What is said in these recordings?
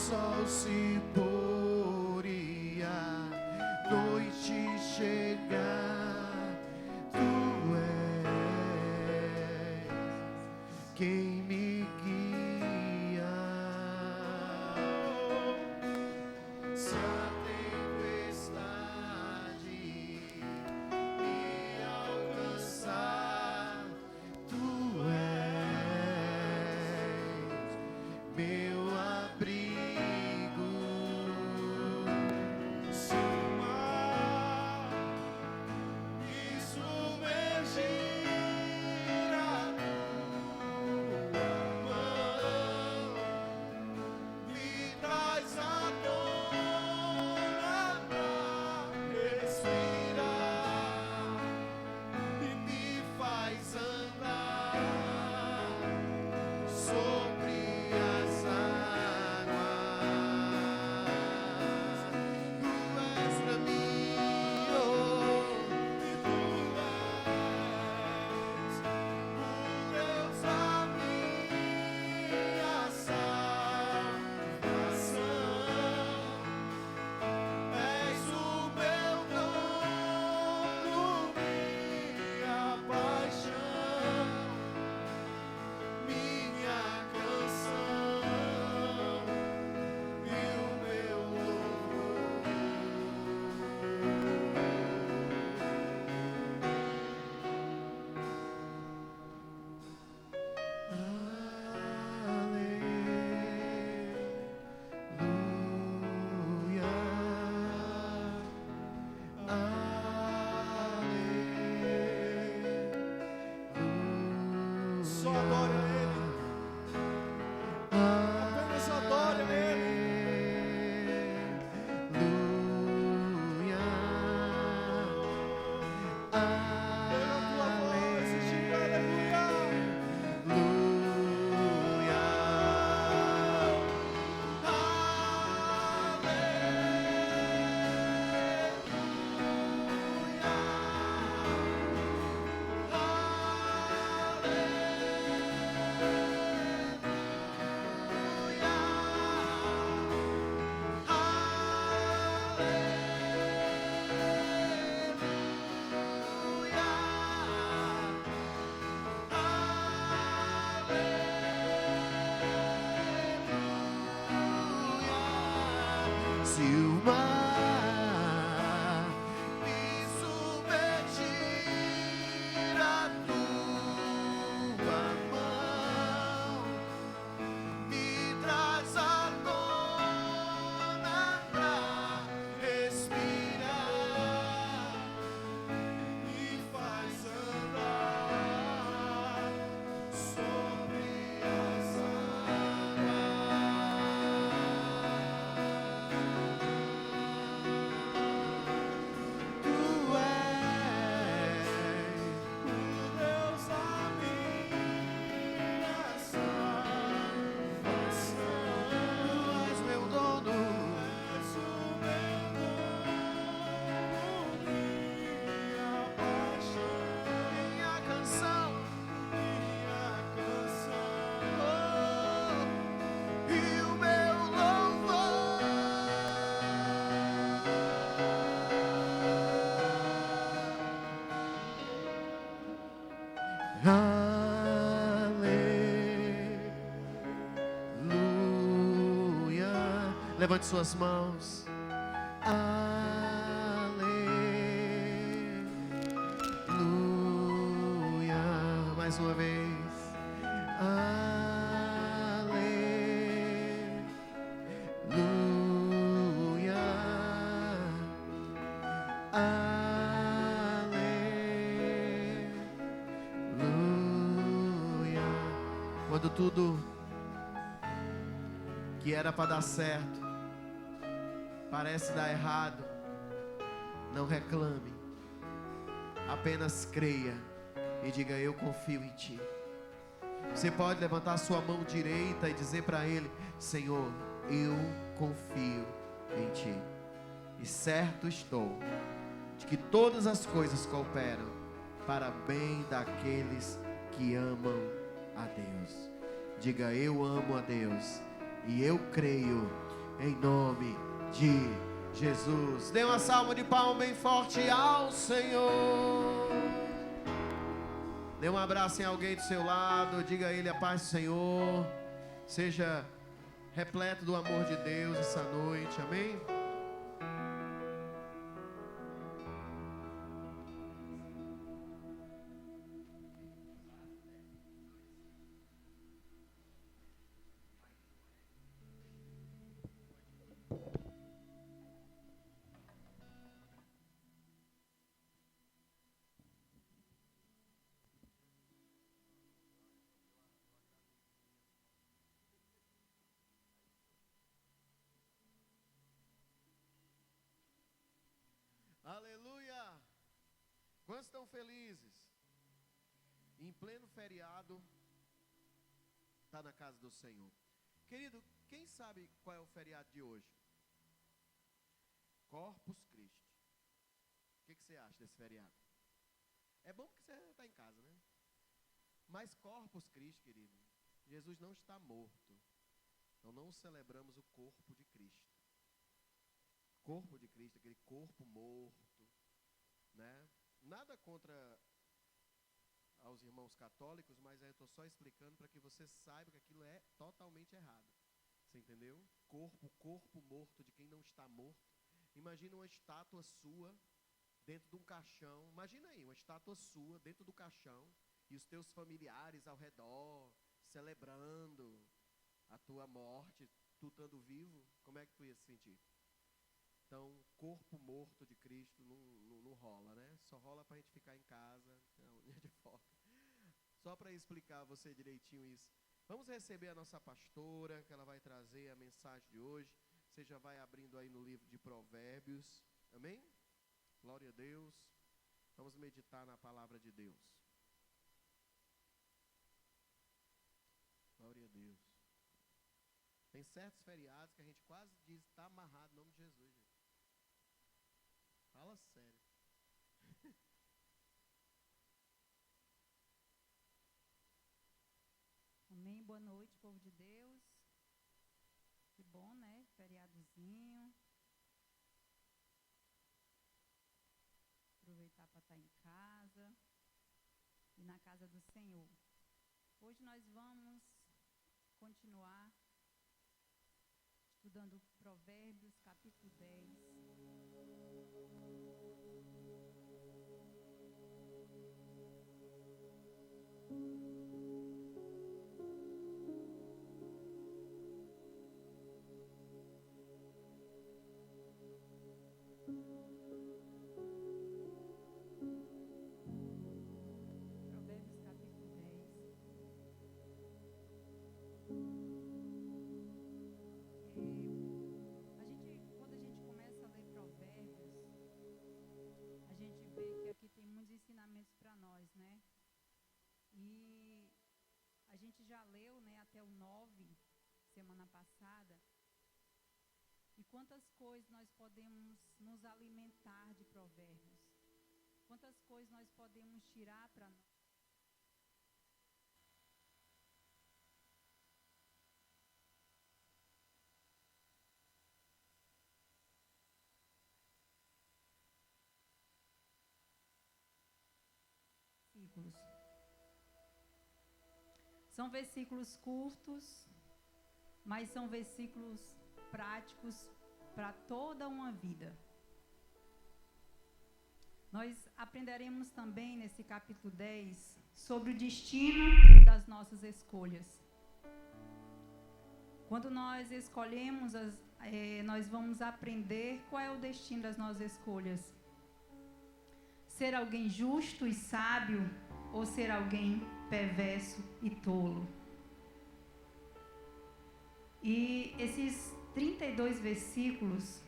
sol se pôr e a noite chegar, tu és quem me guia. Se a tempestade me alcançar, tu és meu abrigo. Se o mar me submergir, a tua mão me traz à tona pra respirar e me faz andar sobre as águas. Tu és pra mim, oh, e tu és o Deus da minha salvação. És o meu dono, minha paixão, minha canção e o meu louvor. Só adora Ele, apenas adora Ele. Pega a tua voz e diga aleluia. Se o mar me submergir, a tua mão me traz à tona pra respirar e me faz andar sobre as aleluia. Levante suas mãos. Aleluia. Mais uma vez. Aleluia. Aleluia. Quando tudo que era para dar certo parece dar errado, não reclame, apenas creia e diga: eu confio em ti. Você pode levantar a sua mão direita e dizer para Ele: Senhor, eu confio em ti, e certo estou de que todas as coisas cooperam para bem daqueles que amam a Deus. Diga: eu amo a Deus e eu creio em nome de Jesus. Dê uma salva de palmas bem forte ao Senhor. Dê um abraço em alguém do seu lado, diga a ele a paz do Senhor. Seja repleto do amor de Deus essa noite, amém? Aleluia! Quantos estão felizes? Em pleno feriado, está na casa do Senhor. Querido, quem sabe qual é o feriado de hoje? Corpus Christi. O que você acha desse feriado? É bom que você está em casa, né? Mas Corpus Christi, querido, Jesus não está morto. Então não celebramos o corpo de Cristo. Corpo de Cristo, aquele corpo morto, né? Nada contra aos irmãos católicos, mas eu estou só explicando para que você saiba que aquilo é totalmente errado. Você entendeu? Corpo morto de quem não está morto. Imagina uma estátua sua dentro de um caixão. Imagina aí, uma estátua sua dentro do caixão e os teus familiares ao redor, celebrando a tua morte, tu estando vivo. Como é que tu ia se sentir? Então, corpo morto de Cristo não rola, né? Só rola para a gente ficar em casa, de foca. Só para explicar a você direitinho isso. Vamos receber a nossa pastora, que ela vai trazer a mensagem de hoje. Você já vai abrindo aí no livro de Provérbios. Amém? Glória a Deus. Vamos meditar na palavra de Deus. Glória a Deus. Tem certos feriados que a gente quase diz, está amarrado em nome de Jesus, gente. Fala sério. Amém, boa noite, povo de Deus. Que bom, né? Feriadozinho. Aproveitar para estar em casa e na casa do Senhor. Hoje nós vamos continuar estudando Provérbios, capítulo 10. A gente já leu, né, até o 9, semana passada. E quantas coisas nós podemos nos alimentar de provérbios. Quantas coisas nós podemos tirar para nós. São versículos curtos, mas são versículos práticos para toda uma vida. Nós aprenderemos também nesse capítulo 10 sobre o destino das nossas escolhas. Quando nós escolhemos, nós vamos aprender qual é o destino das nossas escolhas. Ser alguém justo e sábio ou ser alguém perverso e tolo. E esses 32 versículos,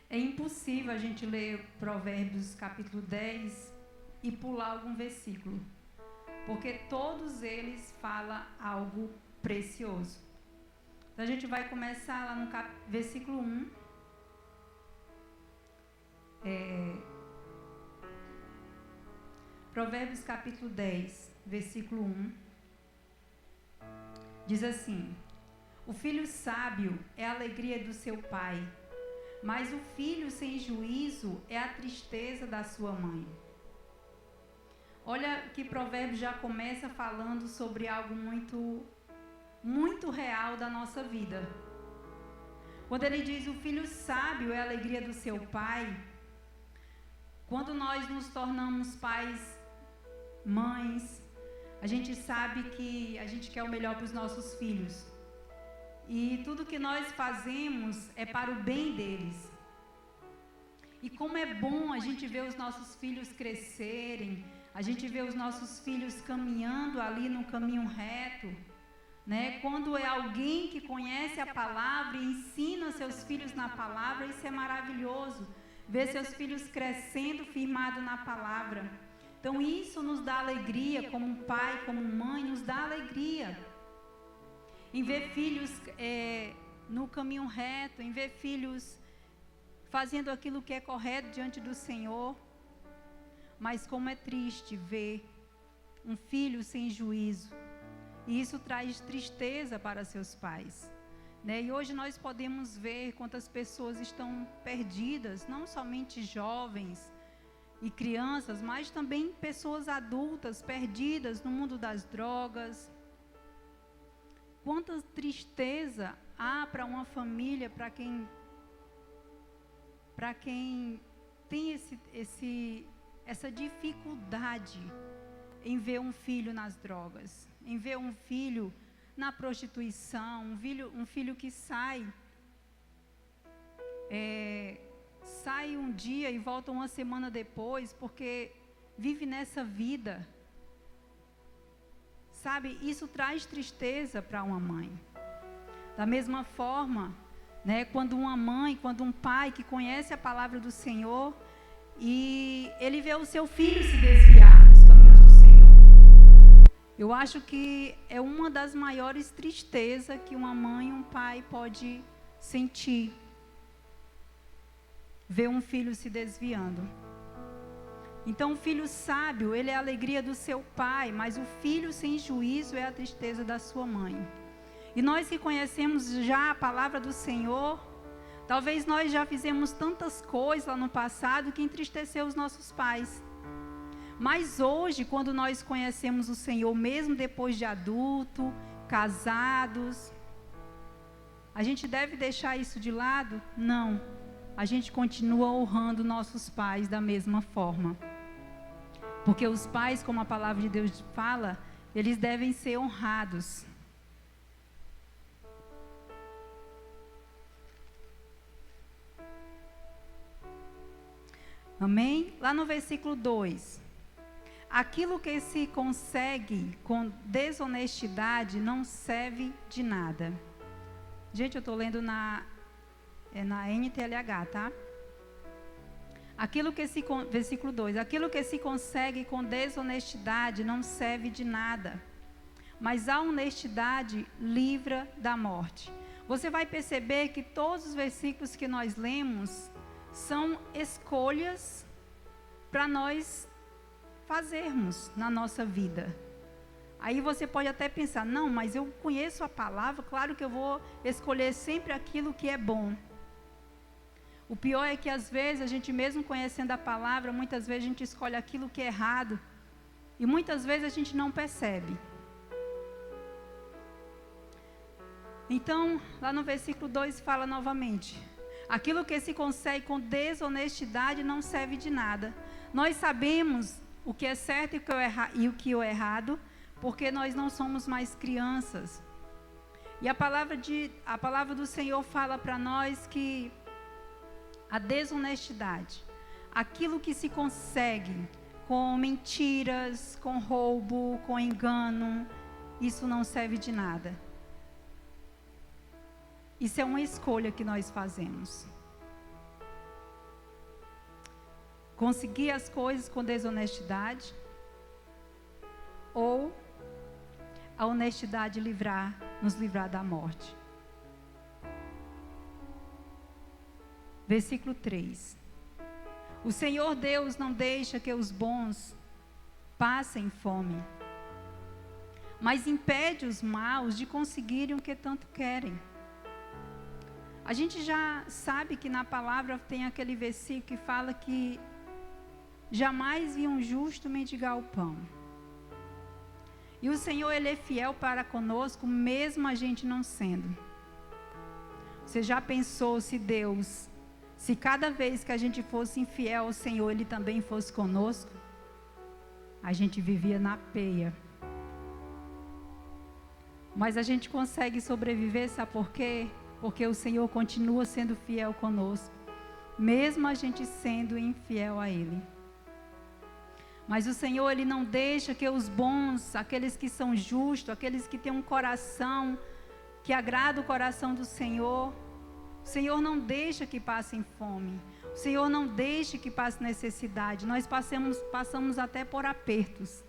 é impossível a gente ler Provérbios capítulo 10 e pular algum versículo, porque todos eles falam algo precioso. Então a gente vai começar lá no versículo 1. Provérbios capítulo 10, versículo 1, diz assim: O filho sábio é a alegria do seu pai, mas o filho sem juízo é a tristeza da sua mãe. Olha que Provérbios já começa falando sobre algo muito real da nossa vida. Quando ele diz o filho sábio é a alegria do seu pai, quando nós nos tornamos pais, mães, a gente sabe que a gente quer o melhor para os nossos filhos. E tudo que nós fazemos é para o bem deles. E como é bom a gente ver os nossos filhos crescerem, a gente vê os nossos filhos caminhando ali no caminho reto, né? Quando é alguém que conhece a palavra e ensina seus filhos na palavra, isso é maravilhoso. Ver seus filhos crescendo firmado na palavra. Então isso nos dá alegria, como pai, como mãe, nos dá alegria. Em ver filhos no caminho reto, em ver filhos fazendo aquilo que é correto diante do Senhor. Mas como é triste ver um filho sem juízo. E isso traz tristeza para seus pais, né? E hoje nós podemos ver quantas pessoas estão perdidas, não somente jovens e crianças, mas também pessoas adultas perdidas no mundo das drogas. Quanta tristeza há para uma família, para quem tem essa dificuldade em ver um filho nas drogas, em ver um filho na prostituição, um filho que sai um dia e volta uma semana depois, porque vive nessa vida. Sabe, isso traz tristeza para uma mãe. Da mesma forma, né, quando uma mãe, quando um pai que conhece a palavra do Senhor e ele vê o seu filho se desviar dos caminhos do Senhor. Eu acho que é uma das maiores tristezas que uma mãe e um pai pode sentir. Ver um filho se desviando. Então o filho sábio, ele é a alegria do seu pai, mas o filho sem juízo é a tristeza da sua mãe. E nós que conhecemos já a palavra do Senhor, talvez nós já fizemos tantas coisas lá no passado que entristeceu os nossos pais. Mas hoje, quando nós conhecemos o Senhor, mesmo depois de adulto, casados, a gente deve deixar isso de lado? Não. A gente continua honrando nossos pais da mesma forma. Porque os pais, como a palavra de Deus fala, eles devem ser honrados. Amém? Lá no versículo 2. Aquilo que se consegue com desonestidade não serve de nada. Gente, eu estou lendo na NTLH, tá? Versículo 2. Aquilo que se consegue com desonestidade não serve de nada, mas a honestidade livra da morte. Você vai perceber que todos os versículos que nós lemos são escolhas para nós fazermos na nossa vida. Aí você pode até pensar, não, mas eu conheço a palavra, claro que eu vou escolher sempre aquilo que é bom. O pior é que às vezes a gente mesmo conhecendo a palavra, muitas vezes a gente escolhe aquilo que é errado. E muitas vezes a gente não percebe. Então, lá no versículo 2 fala novamente. Aquilo que se consegue com desonestidade não serve de nada. Nós sabemos o que é certo e o que é errado, porque nós não somos mais crianças. E a palavra do Senhor fala para nós que a desonestidade, aquilo que se consegue com mentiras, com roubo, com engano, isso não serve de nada. Isso é uma escolha que nós fazemos. Conseguir as coisas com desonestidade ou a honestidade nos livrar da morte. Versículo 3. O Senhor Deus não deixa que os bons passem fome. mas impede os maus de conseguirem o que tanto querem. A gente já sabe que na palavra tem aquele versículo que fala que jamais vi um justo mendigar o pão. E o Senhor, Ele é fiel para conosco, mesmo a gente não sendo. Você já pensou se Deus, se cada vez que a gente fosse infiel ao Senhor, Ele também fosse conosco? A gente vivia na peia. Mas a gente consegue sobreviver, sabe por quê? Porque o Senhor continua sendo fiel conosco, mesmo a gente sendo infiel a Ele. Mas o Senhor, Ele não deixa que os bons, aqueles que são justos, aqueles que têm um coração que agrada o coração do Senhor, o Senhor não deixa que passem fome, o Senhor não deixa que passe necessidade. Nós passamos até por apertos,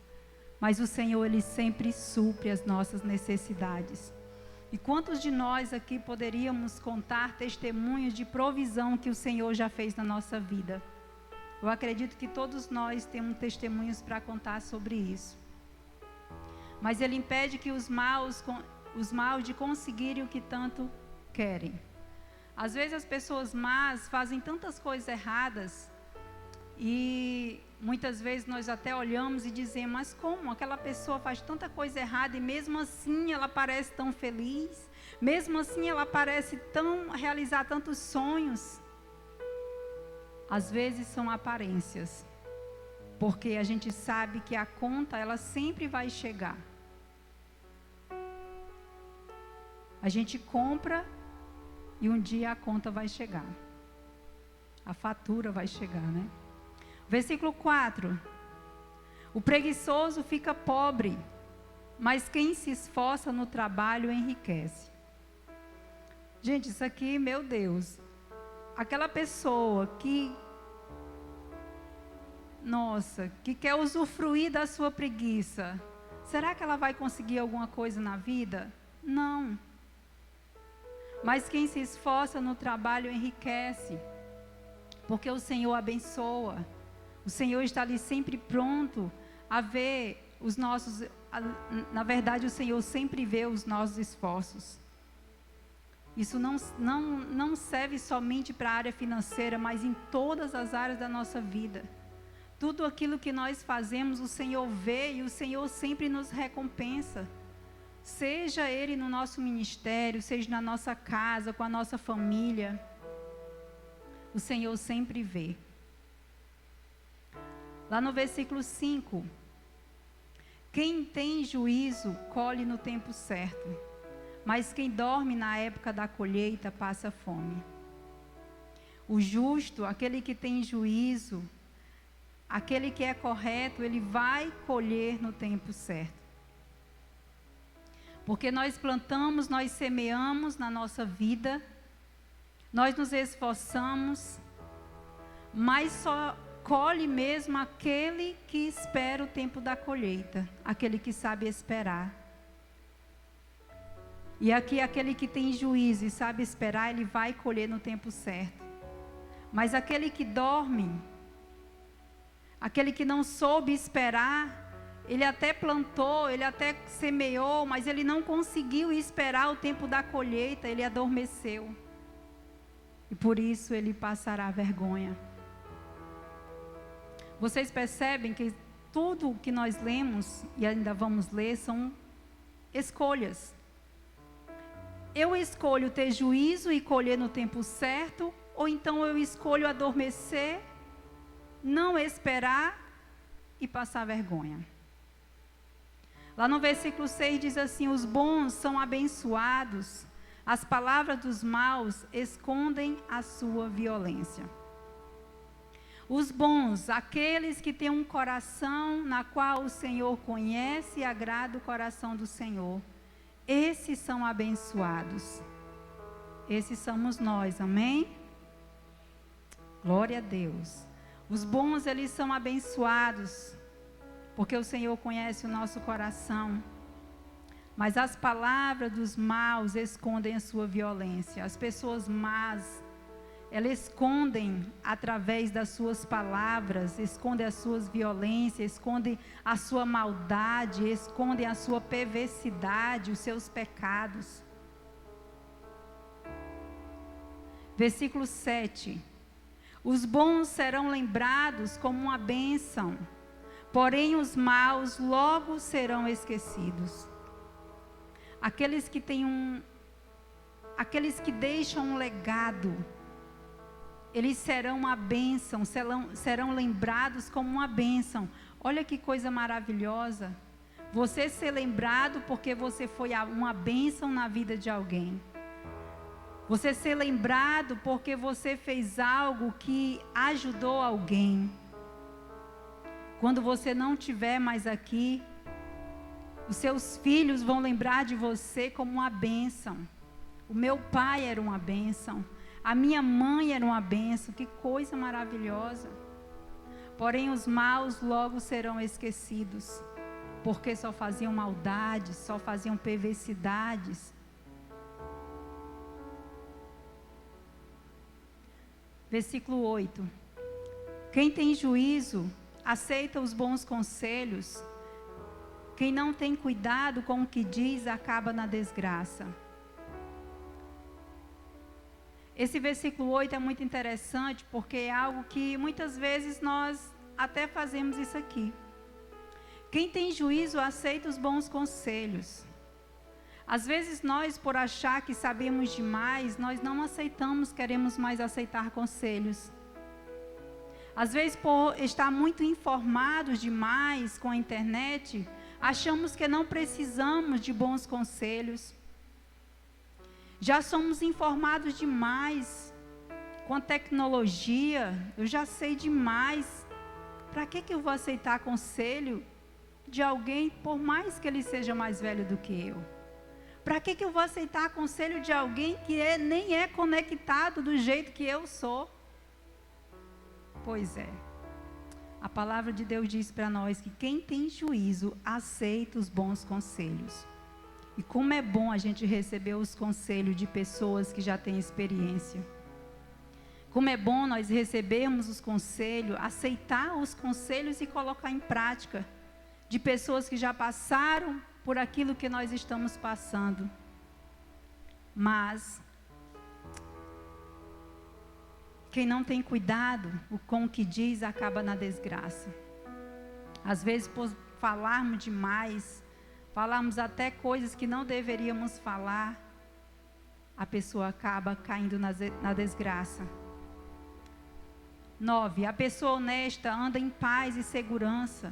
mas o Senhor, Ele sempre supre as nossas necessidades. E quantos de nós aqui poderíamos contar testemunhos de provisão que o Senhor já fez na nossa vida? Eu acredito que todos nós temos testemunhos para contar sobre isso. Mas Ele impede que os maus de conseguirem o que tanto querem. Às vezes as pessoas más fazem tantas coisas erradas e muitas vezes nós até olhamos e dizemos, mas como aquela pessoa faz tanta coisa errada e mesmo assim ela parece tão feliz, mesmo assim ela parece realizar tantos sonhos. Às vezes são aparências, porque a gente sabe que a conta ela sempre vai chegar. A gente compra e um dia a conta vai chegar. A fatura vai chegar, né? Versículo 4. O preguiçoso fica pobre, mas quem se esforça no trabalho enriquece. Gente, isso aqui, meu Deus. Aquela pessoa que quer usufruir da sua preguiça, será que ela vai conseguir alguma coisa na vida? Não. Mas quem se esforça no trabalho enriquece, porque o Senhor abençoa. O Senhor está ali sempre pronto a ver os nossos... Na verdade, o Senhor sempre vê os nossos esforços. Isso não serve somente para a área financeira, mas em todas as áreas da nossa vida. Tudo aquilo que nós fazemos, o Senhor vê e o Senhor sempre nos recompensa. Seja Ele no nosso ministério, seja na nossa casa, com a nossa família. O Senhor sempre vê. Lá no versículo 5. Quem tem juízo, colhe no tempo certo. Mas quem dorme na época da colheita, passa fome. O justo, aquele que tem juízo, aquele que é correto, ele vai colher no tempo certo. Porque nós plantamos, nós semeamos na nossa vida, nós nos esforçamos, mas só colhe mesmo aquele que espera o tempo da colheita, aquele que sabe esperar. E aqui aquele que tem juízo e sabe esperar, ele vai colher no tempo certo. Mas aquele que dorme, aquele que não soube esperar, ele até plantou, ele até semeou, mas ele não conseguiu esperar o tempo da colheita, ele adormeceu. E por isso ele passará vergonha. Vocês percebem que tudo o que nós lemos, e ainda vamos ler, são escolhas. Eu escolho ter juízo e colher no tempo certo, ou então eu escolho adormecer, não esperar e passar vergonha. Lá no versículo 6 diz assim: os bons são abençoados, as palavras dos maus escondem a sua violência. Os bons, aqueles que têm um coração na qual o Senhor conhece e agrada o coração do Senhor, esses são abençoados. Esses somos nós, amém? Glória a Deus. Os bons, eles são abençoados, porque o Senhor conhece o nosso coração. Mas as palavras dos maus escondem a sua violência. As pessoas más, elas escondem através das suas palavras, escondem as suas violências, escondem a sua maldade, escondem a sua perversidade, os seus pecados. Versículo 7. Os bons serão lembrados como uma bênção, porém os maus logo serão esquecidos. Aqueles que deixam um legado, eles serão uma bênção, serão lembrados como uma bênção. Olha que coisa maravilhosa. Você ser lembrado porque você foi uma bênção na vida de alguém. Você ser lembrado porque você fez algo que ajudou alguém. Quando você não estiver mais aqui, os seus filhos vão lembrar de você como uma bênção. O meu pai era uma bênção. A minha mãe era uma bênção. Que coisa maravilhosa. Porém, os maus logo serão esquecidos, porque só faziam maldades, só faziam perversidades. Versículo 8. Quem tem juízo, aceita os bons conselhos. Quem não tem cuidado com o que diz, acaba na desgraça. Esse versículo 8 é muito interessante, porque é algo que muitas vezes nós até fazemos isso aqui. Quem tem juízo, aceita os bons conselhos. Às vezes nós, por achar que sabemos demais, nós não aceitamos, queremos mais aceitar conselhos. Às vezes, por estar muito informados demais com a internet, achamos que não precisamos de bons conselhos. Já somos informados demais com a tecnologia, eu já sei demais. Para que eu vou aceitar conselho de alguém, por mais que ele seja mais velho do que eu? Para que eu vou aceitar conselho de alguém que nem é conectado do jeito que eu sou? Pois é. A palavra de Deus diz para nós que quem tem juízo aceita os bons conselhos. E como é bom a gente receber os conselhos de pessoas que já têm experiência. Como é bom nós recebermos os conselhos, aceitar os conselhos e colocar em prática. De pessoas que já passaram por aquilo que nós estamos passando. Mas quem não tem cuidado com o que diz, acaba na desgraça. Às vezes, por falarmos demais, falarmos até coisas que não deveríamos falar, a pessoa acaba caindo na desgraça. 9. A pessoa honesta anda em paz e segurança,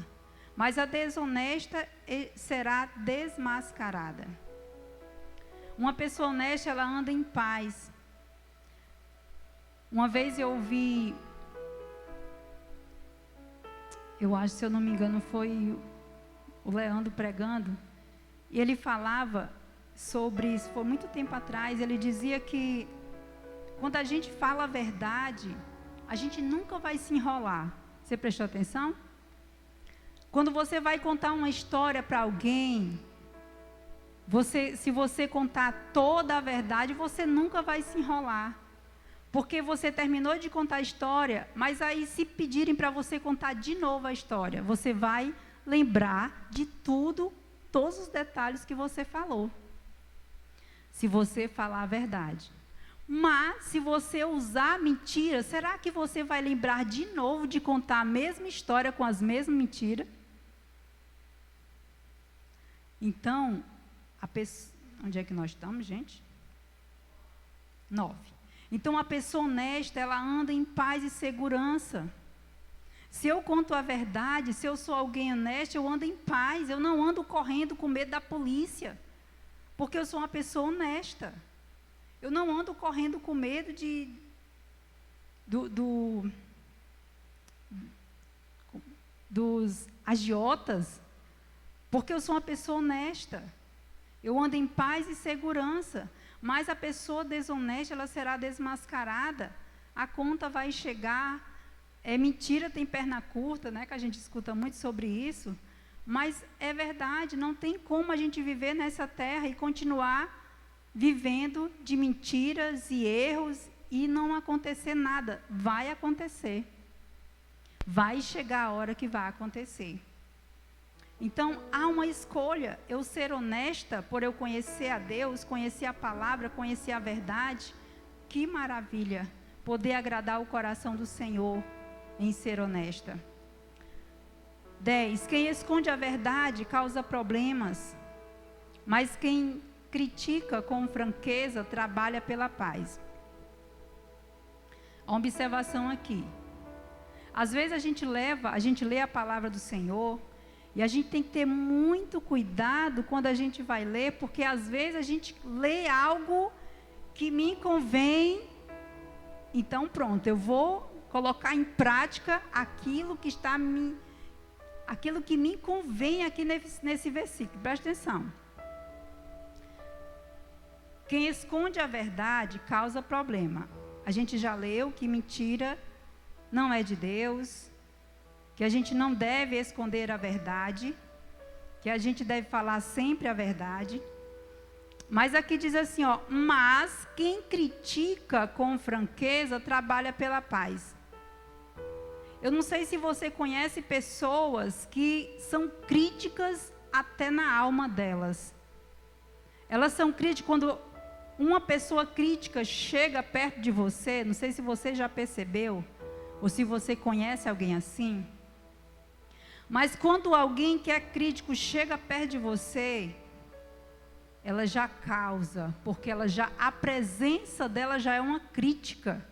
mas a desonesta será desmascarada. Uma pessoa honesta, ela anda em paz. Uma vez eu ouvi, eu acho, se eu não me engano, foi o Leandro pregando, e ele falava sobre isso, foi muito tempo atrás, ele dizia que quando a gente fala a verdade, a gente nunca vai se enrolar. Você prestou atenção? Quando você vai contar uma história para alguém, se você contar toda a verdade, você nunca vai se enrolar. Porque você terminou de contar a história, mas aí se pedirem para você contar de novo a história, você vai lembrar de tudo, todos os detalhes que você falou. Se você falar a verdade. Mas, se você usar mentira, será que você vai lembrar de novo de contar a mesma história com as mesmas mentiras? Então, onde é que nós estamos, gente? 9. Então, a pessoa honesta, ela anda em paz e segurança. Se eu conto a verdade, se eu sou alguém honesto, eu ando em paz. Eu não ando correndo com medo da polícia, porque eu sou uma pessoa honesta. Eu não ando correndo com medo dos agiotas, porque eu sou uma pessoa honesta. Eu ando em paz e segurança. Mas a pessoa desonesta, ela será desmascarada. A conta vai chegar. Mentira tem perna curta, né? Que a gente escuta muito sobre isso. Mas é verdade, não tem como a gente viver nessa terra e continuar vivendo de mentiras e erros e não acontecer nada. Vai acontecer. Vai chegar a hora que vai acontecer. Então, há uma escolha. Eu ser honesta, por eu conhecer a Deus, conhecer a palavra, conhecer a verdade. Que maravilha poder agradar o coração do Senhor em ser honesta. 10. Quem esconde a verdade causa problemas, mas quem critica com franqueza trabalha pela paz. Uma observação aqui. Às vezes a gente lê a palavra do Senhor, e a gente tem que ter muito cuidado quando a gente vai ler, porque às vezes a gente lê algo que me convém, então pronto, eu vou colocar em prática aquilo que me convém aqui nesse versículo. Presta atenção. Quem esconde a verdade causa problema. A gente já leu que mentira não é de Deus, que a gente não deve esconder a verdade, que a gente deve falar sempre a verdade. Mas aqui diz assim, ó, mas quem critica com franqueza trabalha pela paz. Eu não sei se você conhece pessoas que são críticas até na alma delas. Elas são críticas quando uma pessoa crítica chega perto de você, não sei se você já percebeu, ou se você conhece alguém assim. Mas quando alguém que é crítico chega perto de você, ela já causa, porque a presença dela já é uma crítica.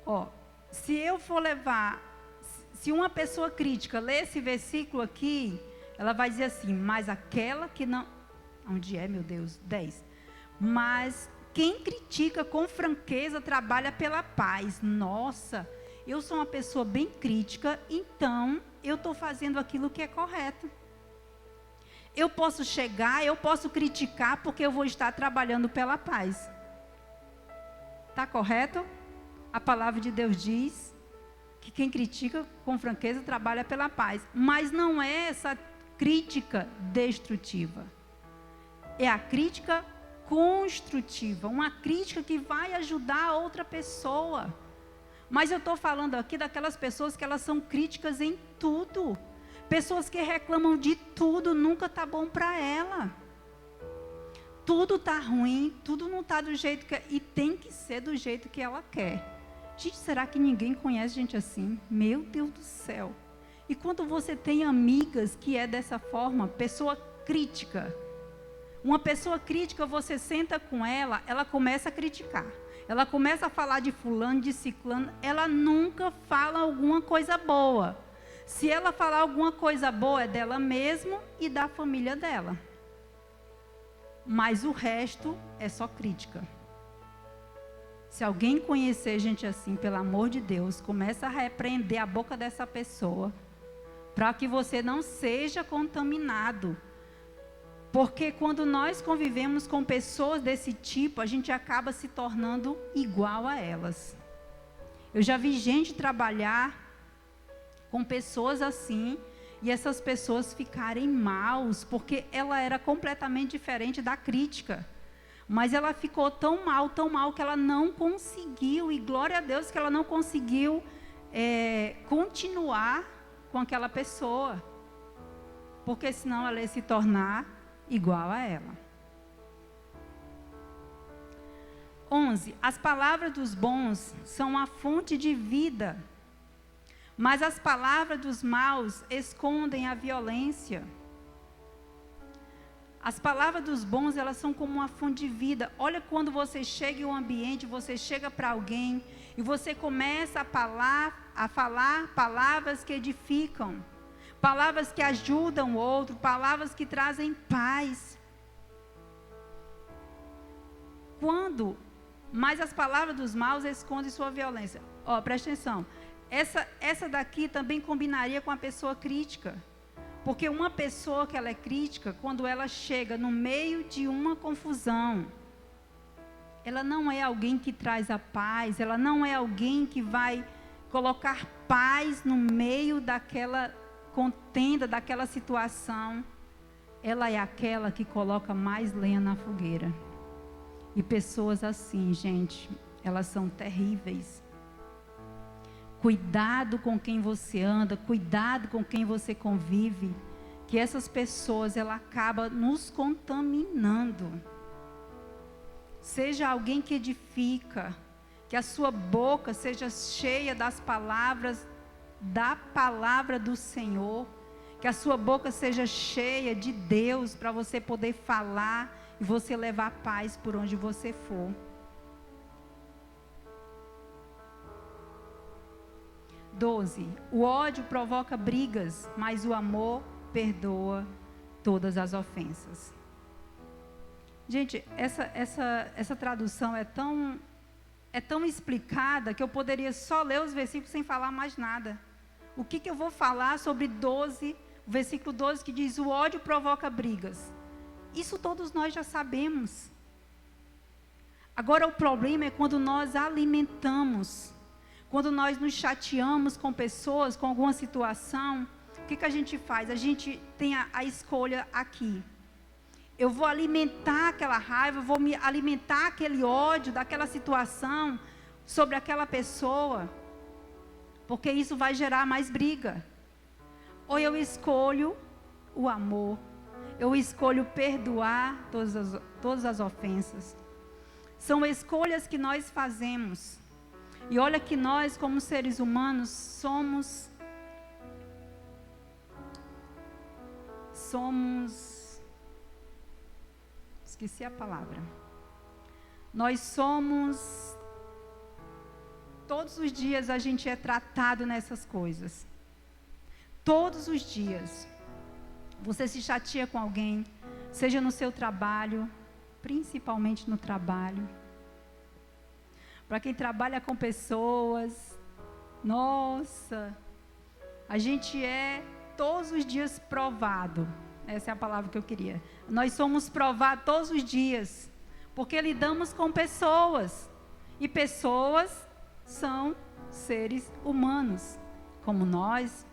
Ó, se uma pessoa crítica ler esse versículo aqui, ela vai dizer assim, mas aquela que não... Onde é, meu Deus? 10. Mas quem critica com franqueza trabalha pela paz. Nossa, eu sou uma pessoa bem crítica, então eu estou fazendo aquilo que é correto. Eu posso criticar, porque eu vou estar trabalhando pela paz. Está correto? A palavra de Deus diz que quem critica com franqueza trabalha pela paz. Mas não é essa crítica destrutiva. É a crítica construtiva. Uma crítica que vai ajudar a outra pessoa. Mas eu estou falando aqui daquelas pessoas que elas são críticas em tudo. Pessoas que reclamam de tudo, nunca está bom para ela. Tudo está ruim, tudo não está do jeito que... E tem que ser do jeito que ela quer. Gente, será que ninguém conhece gente assim? Meu Deus do céu. E quando você tem amigas que é dessa forma, pessoa crítica. Uma pessoa crítica, você senta com ela, ela começa a criticar. Ela começa a falar de fulano, de ciclano, ela nunca fala alguma coisa boa. Se ela falar alguma coisa boa, é dela mesma e da família dela. Mas o resto é só crítica. Se alguém conhecer gente assim, pelo amor de Deus, começa a repreender a boca dessa pessoa, para que você não seja contaminado. Porque quando nós convivemos com pessoas desse tipo, a gente acaba se tornando igual a elas. Eu já vi gente trabalhar com pessoas assim, e essas pessoas ficarem maus, porque ela era completamente diferente da crítica. Mas ela ficou tão mal, que ela não conseguiu, e glória a Deus que ela não conseguiu continuar com aquela pessoa. Porque senão ela ia se tornar igual a ela. 11. As palavras dos bons são a fonte de vida, mas as palavras dos maus escondem a violência. As palavras dos bons, elas são como uma fonte de vida. Olha quando você chega em um ambiente, você chega para alguém e você começa a falar palavras que edificam, palavras que ajudam o outro, palavras que trazem paz. Mas as palavras dos maus escondem sua violência. Ó, presta atenção. Essa daqui também combinaria com a pessoa crítica. Porque uma pessoa que ela é crítica, quando ela chega no meio de uma confusão, ela não é alguém que traz a paz, ela não é alguém que vai colocar paz no meio daquela contenda, daquela situação. Ela é aquela que coloca mais lenha na fogueira. E pessoas assim, gente, elas são terríveis. Cuidado com quem você anda, cuidado com quem você convive, que essas pessoas, ela acaba nos contaminando. Seja alguém que edifica, que a sua boca seja cheia das palavras, da palavra do Senhor, que a sua boca seja cheia de Deus, para você poder falar e você levar paz por onde você for. O ódio provoca brigas, mas o amor perdoa todas as ofensas. Gente, essa tradução é tão explicada que eu poderia só ler os versículos sem falar mais nada. O que eu vou falar sobre 12, o versículo 12 que diz: o ódio provoca brigas. Isso todos nós já sabemos. Agora o problema é quando nós alimentamos, quando nós nos chateamos com pessoas, com alguma situação. O que a gente faz? A gente tem a escolha aqui. Eu vou alimentar aquela raiva, eu vou me alimentar aquele ódio daquela situação sobre aquela pessoa, porque isso vai gerar mais briga. Ou eu escolho o amor, eu escolho perdoar todas as ofensas. São escolhas que nós fazemos. E olha que nós, como seres humanos, somos esqueci a palavra. Nós somos, todos os dias a gente é tratado nessas coisas. Todos os dias. Você se chateia com alguém, seja no seu trabalho, principalmente no trabalho. Para quem trabalha com pessoas, nossa, a gente é todos os dias provado. Essa é a palavra que eu queria. Nós somos provados todos os dias, porque lidamos com pessoas. E pessoas são seres humanos, como nós.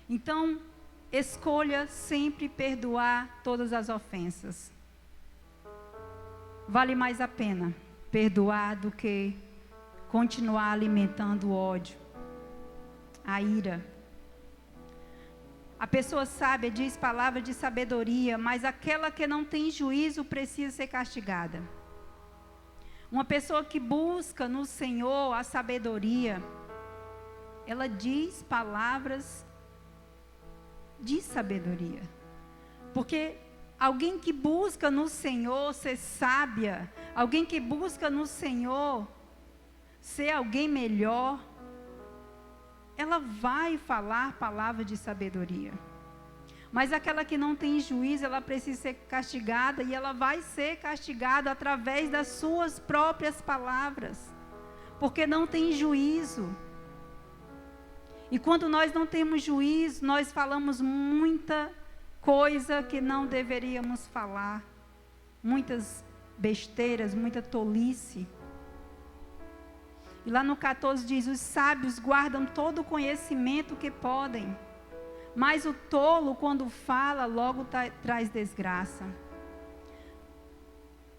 Então, escolha sempre perdoar todas as ofensas. Vale mais a pena perdoar do que continuar alimentando o ódio, a ira. A pessoa sábia diz palavra de sabedoria, mas aquela que não tem juízo precisa ser castigada. Uma pessoa que busca no Senhor a sabedoria, ela diz palavras de sabedoria. Porque alguém que busca no Senhor ser sábia, alguém que busca no Senhor ser alguém melhor, ela vai falar palavra de sabedoria. Mas aquela que não tem juízo, ela precisa ser castigada, e ela vai ser castigada através das suas próprias palavras, porque não tem juízo. E quando nós não temos juízo, nós falamos muita coisa que não deveríamos falar, muitas besteiras, muita tolice. E lá no 14 diz: os sábios guardam todo o conhecimento que podem, mas o tolo, quando fala, logo traz desgraça.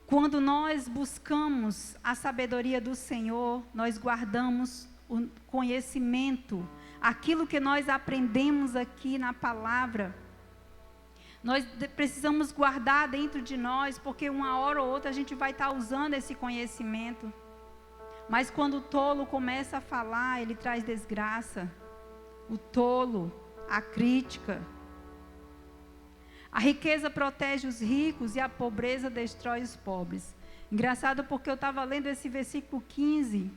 Quando nós buscamos a sabedoria do Senhor, nós guardamos o conhecimento, aquilo que nós aprendemos aqui na palavra. Nós precisamos guardar dentro de nós, porque uma hora ou outra a gente vai estar usando esse conhecimento. Mas quando o tolo começa a falar, ele traz desgraça. O tolo, a crítica. A riqueza protege os ricos e a pobreza destrói os pobres. Engraçado, porque eu estava lendo esse versículo 15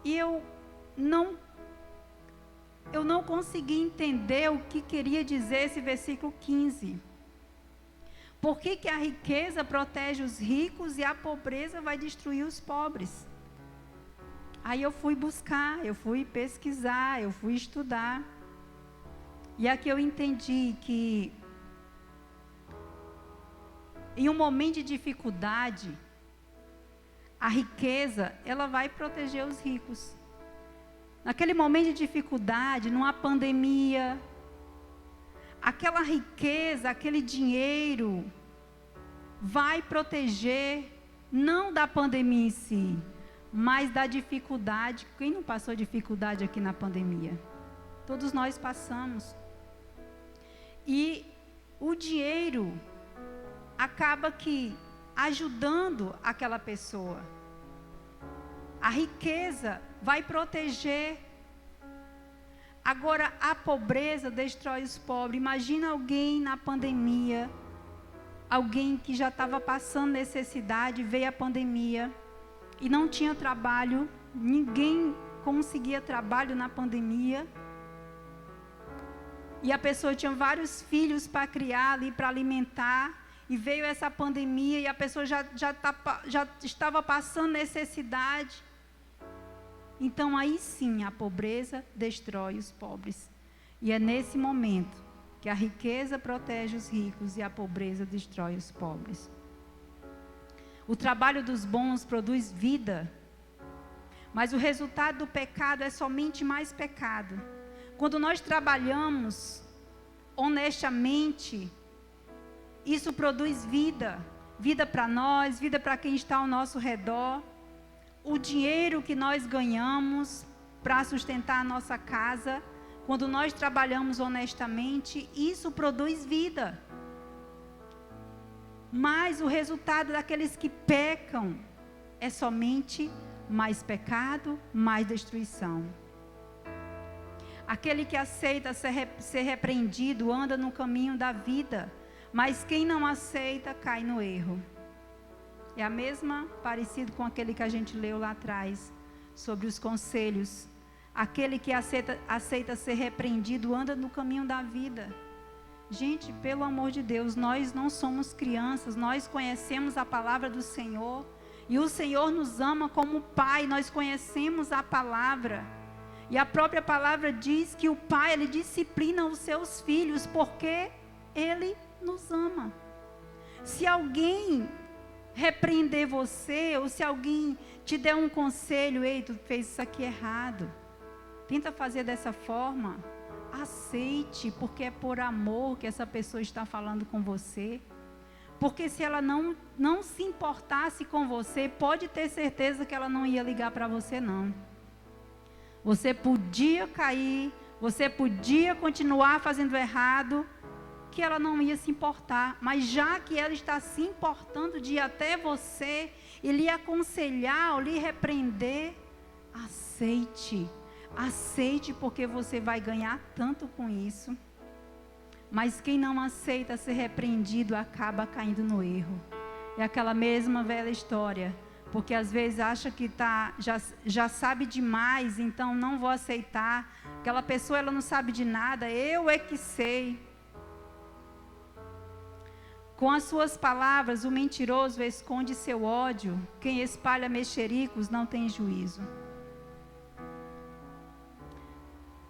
e eu não consegui entender o que queria dizer esse versículo 15. Por que a riqueza protege os ricos e a pobreza vai destruir os pobres? Aí eu fui buscar, eu fui pesquisar, eu fui estudar. E aqui eu entendi que em um momento de dificuldade, a riqueza, ela vai proteger os ricos. Naquele momento de dificuldade, numa pandemia, aquela riqueza, aquele dinheiro, vai proteger não da pandemia em si, mas da dificuldade. Quem não passou dificuldade aqui na pandemia? Todos nós passamos. E o dinheiro acaba que ajudando aquela pessoa. A riqueza vai proteger. Agora, a pobreza destrói os pobres. Imagina alguém na pandemia, alguém que já estava passando necessidade, veio a pandemia e não tinha trabalho, ninguém conseguia trabalho na pandemia. E a pessoa tinha vários filhos para criar ali, para alimentar. E veio essa pandemia e a pessoa já estava passando necessidade. Então aí sim a pobreza destrói os pobres. E é nesse momento que a riqueza protege os ricos e a pobreza destrói os pobres. O trabalho dos bons produz vida, mas o resultado do pecado é somente mais pecado. Quando nós trabalhamos honestamente, isso produz vida, vida para nós, vida para quem está ao nosso redor. O dinheiro que nós ganhamos para sustentar a nossa casa, quando nós trabalhamos honestamente, isso produz vida. Mas o resultado daqueles que pecam é somente mais pecado, mais destruição. Aquele que aceita ser repreendido anda no caminho da vida, mas quem não aceita cai no erro. É a mesma, parecido com aquele que a gente leu lá atrás, sobre os conselhos. Aquele que aceita ser repreendido anda no caminho da vida. Gente, pelo amor de Deus, nós não somos crianças, nós conhecemos a palavra do Senhor. E o Senhor nos ama como Pai, nós conhecemos a palavra. E a própria palavra diz que o Pai, Ele disciplina os seus filhos, porque Ele nos ama. Se alguém repreender você, ou se alguém te der um conselho, ei, tu fez isso aqui errado, tenta fazer dessa forma, aceite, porque é por amor que essa pessoa está falando com você. Porque se ela não se importasse com você, pode ter certeza que ela não ia ligar para você não. Você podia cair, você podia continuar fazendo errado, que ela não ia se importar, mas já que ela está se importando de ir até você e lhe aconselhar ou lhe repreender, aceite, porque você vai ganhar tanto com isso. Mas quem não aceita ser repreendido acaba caindo no erro. É aquela mesma velha história, porque às vezes acha que já sabe demais, então não vou aceitar. Aquela pessoa, ela não sabe de nada, eu é que sei. Com as suas palavras, o mentiroso esconde seu ódio. Quem espalha mexericos não tem juízo.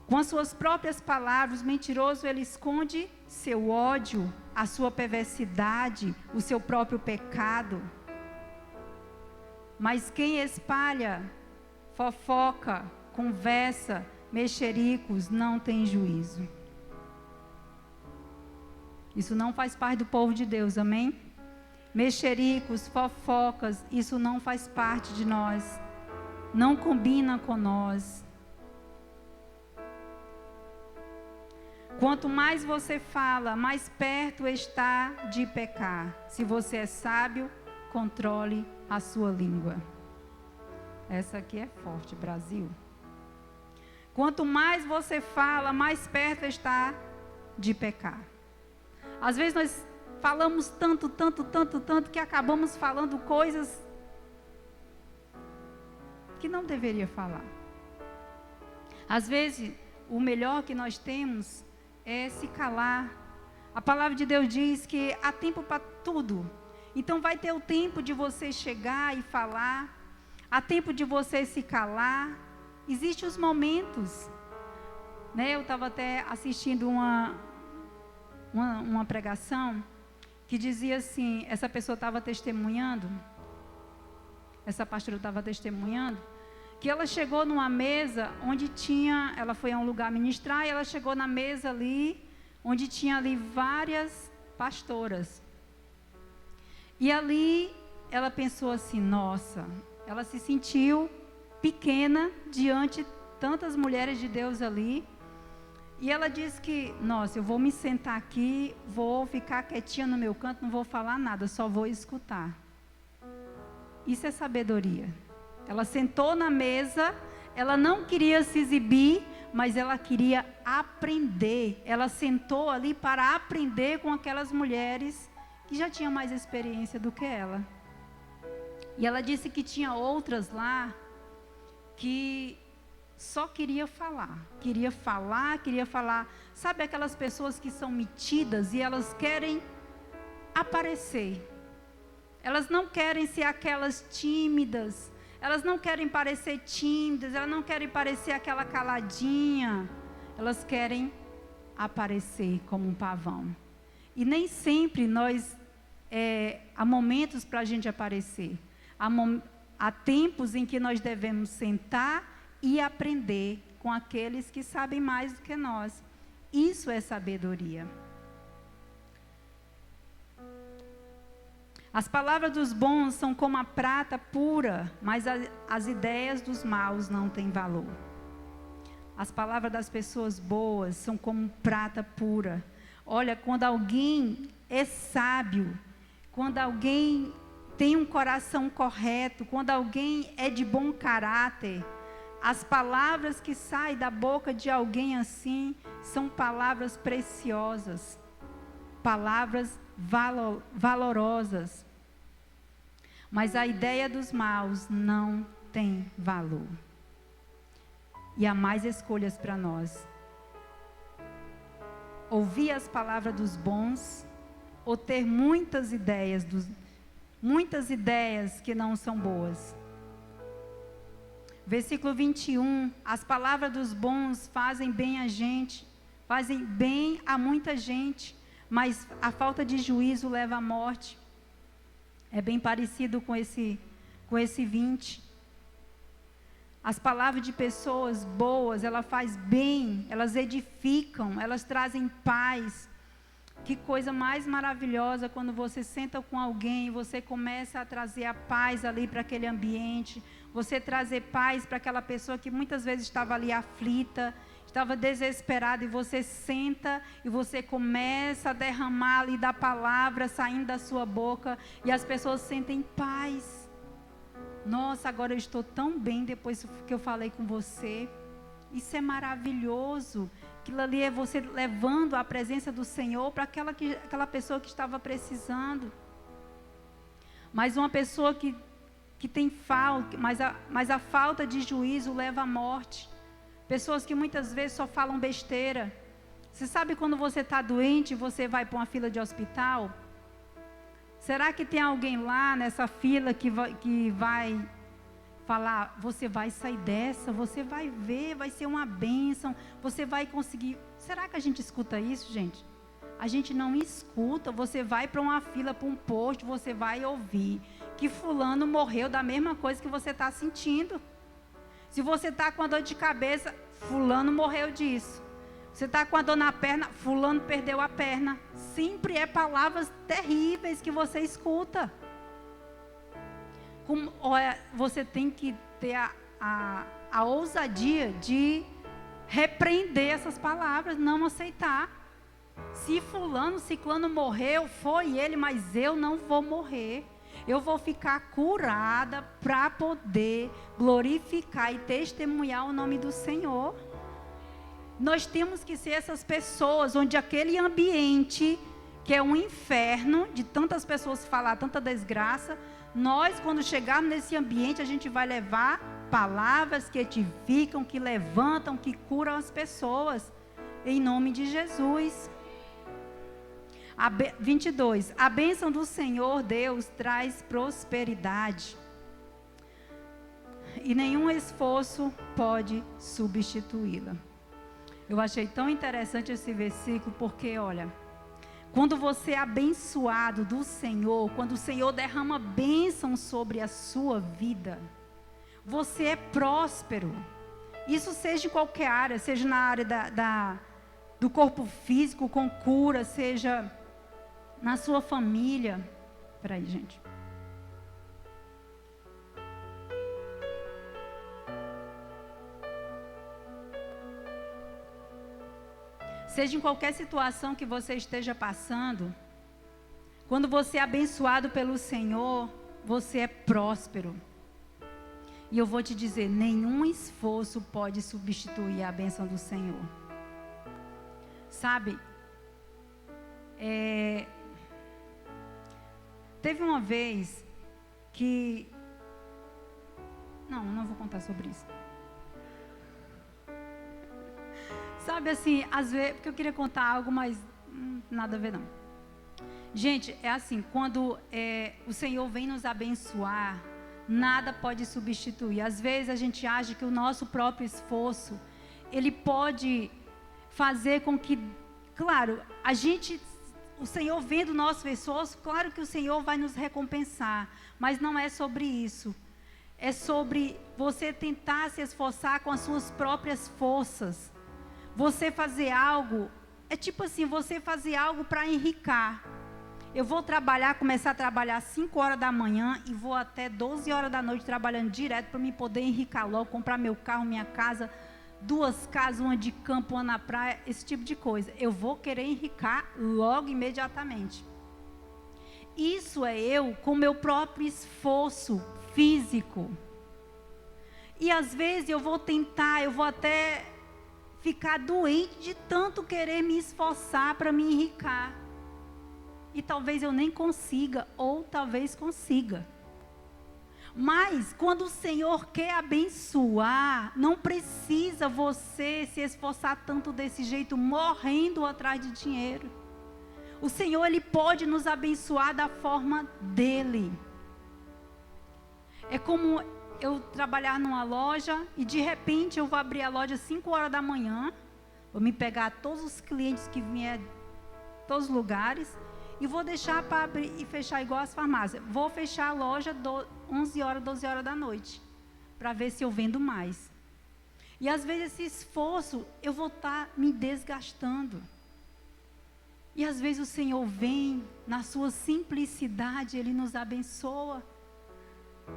Com as suas próprias palavras, o mentiroso, ele esconde seu ódio, a sua perversidade, o seu próprio pecado. Mas quem espalha fofoca, conversa, mexericos, não tem juízo. Isso não faz parte do povo de Deus, amém? Mexericos, fofocas, isso não faz parte de nós. Não combina com nós. Quanto mais você fala, mais perto está de pecar. Se você é sábio, controle a sua língua. Essa aqui é forte, Brasil. Quanto mais você fala, mais perto está de pecar. Às vezes nós falamos tanto, que acabamos falando coisas que não deveria falar. Às vezes, o melhor que nós temos é se calar. A palavra de Deus diz que há tempo para tudo. Então vai ter o tempo de você chegar e falar, há tempo de você se calar. Existem os momentos, né? Eu estava até assistindo uma pregação que dizia assim, essa pessoa estava testemunhando, essa pastora estava testemunhando, que ela chegou numa mesa onde ela foi a um lugar ministrar, e ela chegou na mesa ali, onde tinha ali várias pastoras. E ali ela pensou assim, nossa, ela se sentiu pequena diante de tantas mulheres de Deus ali. E ela disse que, nossa, eu vou me sentar aqui, vou ficar quietinha no meu canto, não vou falar nada, só vou escutar. Isso é sabedoria. Ela sentou na mesa, ela não queria se exibir, mas ela queria aprender. Ela sentou ali para aprender com aquelas mulheres que já tinham mais experiência do que ela. E ela disse que tinha outras lá que só queria falar. Queria falar. Sabe aquelas pessoas que são metidas e elas querem aparecer. Elas não querem ser aquelas tímidas. Elas não querem parecer tímidas, elas não querem parecer aquela caladinha. Elas querem aparecer como um pavão. E nem sempre há momentos para a gente aparecer. Há tempos em que nós devemos sentar e aprender com aqueles que sabem mais do que nós. Isso é sabedoria. As palavras dos bons são como a prata pura, mas as ideias dos maus não têm valor. As palavras das pessoas boas são como prata pura. Olha, quando alguém é sábio, quando alguém tem um coração correto, quando alguém é de bom caráter, as palavras que saem da boca de alguém assim são palavras preciosas, palavras valorosas. Mas a ideia dos maus não tem valor. E há mais escolhas para nós. Ouvir as palavras dos bons ou ter muitas ideias que não são boas. Versículo 21, as palavras dos bons fazem bem a gente, fazem bem a muita gente, mas a falta de juízo leva à morte. É bem parecido com esse 20. As palavras de pessoas boas, elas fazem bem, elas edificam, elas trazem paz. Que coisa mais maravilhosa quando você senta com alguém, você começa a trazer a paz ali para aquele ambiente, você trazer paz para aquela pessoa que muitas vezes estava ali aflita, estava desesperada, e você senta e você começa a derramar ali da palavra saindo da sua boca, e as pessoas sentem paz. Nossa, agora eu estou tão bem depois que eu falei com você. Isso é maravilhoso. Aquilo ali é você levando a presença do Senhor para aquela pessoa que estava precisando. Mas uma pessoa que tem falta, mas a falta de juízo leva à morte. Pessoas que muitas vezes só falam besteira. Você sabe quando você está doente e você vai para uma fila de hospital? Será que tem alguém lá nessa fila que vai falar, você vai sair dessa, você vai ver, vai ser uma bênção, você vai conseguir. Será que a gente escuta isso, gente? A gente não escuta. Você vai para uma fila, para um posto, você vai ouvir que fulano morreu da mesma coisa que você está sentindo. Se você está com a dor de cabeça, fulano morreu disso. Você está com a dor na perna, fulano perdeu a perna. Sempre é palavras terríveis que você escuta. Você tem que ter a ousadia de repreender essas palavras, não aceitar. Se fulano, ciclano morreu, foi ele, mas eu não vou morrer. Eu vou ficar curada para poder glorificar e testemunhar o nome do Senhor. Nós temos que ser essas pessoas onde aquele ambiente que é um inferno, de tantas pessoas falar tanta desgraça, nós, quando chegarmos nesse ambiente, a gente vai levar palavras que edificam, que levantam, que curam as pessoas, em nome de Jesus. 22. A bênção do Senhor Deus traz prosperidade, e nenhum esforço pode substituí-la. Eu achei tão interessante esse versículo, porque olha, quando você é abençoado do Senhor, quando o Senhor derrama bênção sobre a sua vida, você é próspero. Isso seja em qualquer área, seja na área do corpo físico, com cura, seja na sua família. Espera aí, gente. Seja em qualquer situação que você esteja passando, quando você é abençoado pelo Senhor, você é próspero. E eu vou te dizer, nenhum esforço pode substituir a bênção do Senhor. Sabe, teve uma vez que... Não vou contar sobre isso. Sabe assim, às vezes, porque eu queria contar algo, mas nada a ver não. Gente, é assim, quando o Senhor vem nos abençoar, nada pode substituir. Às vezes a gente acha que o nosso próprio esforço, ele pode fazer com que, claro, o Senhor vendo o nosso esforço, claro que o Senhor vai nos recompensar, mas não é sobre isso. É sobre você tentar se esforçar com as suas próprias forças. Você fazer algo, é tipo assim, você fazer algo para enricar. Eu vou começar a trabalhar às 5 horas da manhã e vou até 12 horas da noite trabalhando direto para me poder enricar logo, comprar meu carro, minha casa, 2 casas, uma de campo, uma na praia, esse tipo de coisa. Eu vou querer enricar logo, imediatamente. Isso é eu com meu próprio esforço físico. E às vezes eu vou até ficar doente de tanto querer me esforçar para me enricar. E talvez eu nem consiga, ou talvez consiga. Mas quando o Senhor quer abençoar, não precisa você se esforçar tanto desse jeito, morrendo atrás de dinheiro. O Senhor, Ele pode nos abençoar da forma dEle. É como eu trabalhar numa loja e de repente eu vou abrir a loja às 5 horas da manhã, vou me pegar todos os clientes que vierem de todos os lugares e vou deixar para abrir e fechar igual as farmácias. Vou fechar a loja 11 horas, 12 horas da noite, para ver se eu vendo mais. E às vezes esse esforço eu vou estar me desgastando. E às vezes o Senhor vem, na sua simplicidade, Ele nos abençoa.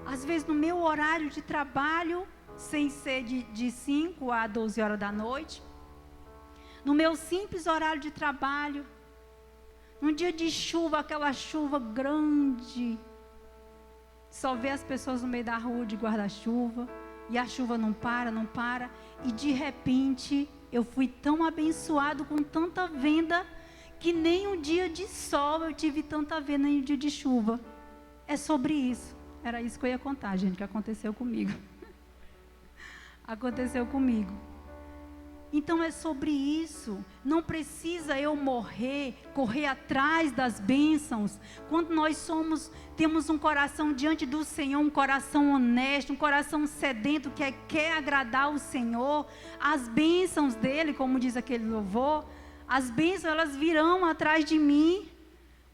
Às vezes no meu horário de trabalho, sem ser de 5 a 12 horas da noite, no meu simples horário de trabalho, num dia de chuva, aquela chuva grande, só vê as pessoas no meio da rua de guarda-chuva, e a chuva não para, e de repente eu fui tão abençoado com tanta venda, que nem um dia de sol eu tive tanta venda, nem um dia de chuva. É sobre isso. Era isso que eu ia contar, gente, que aconteceu comigo. Aconteceu comigo. Então é sobre isso. Não precisa eu correr atrás das bênçãos. Quando nós temos um coração diante do Senhor, um coração honesto, um coração sedento, que quer agradar o Senhor, as bênçãos dele, como diz aquele louvor, as bênçãos elas virão atrás de mim.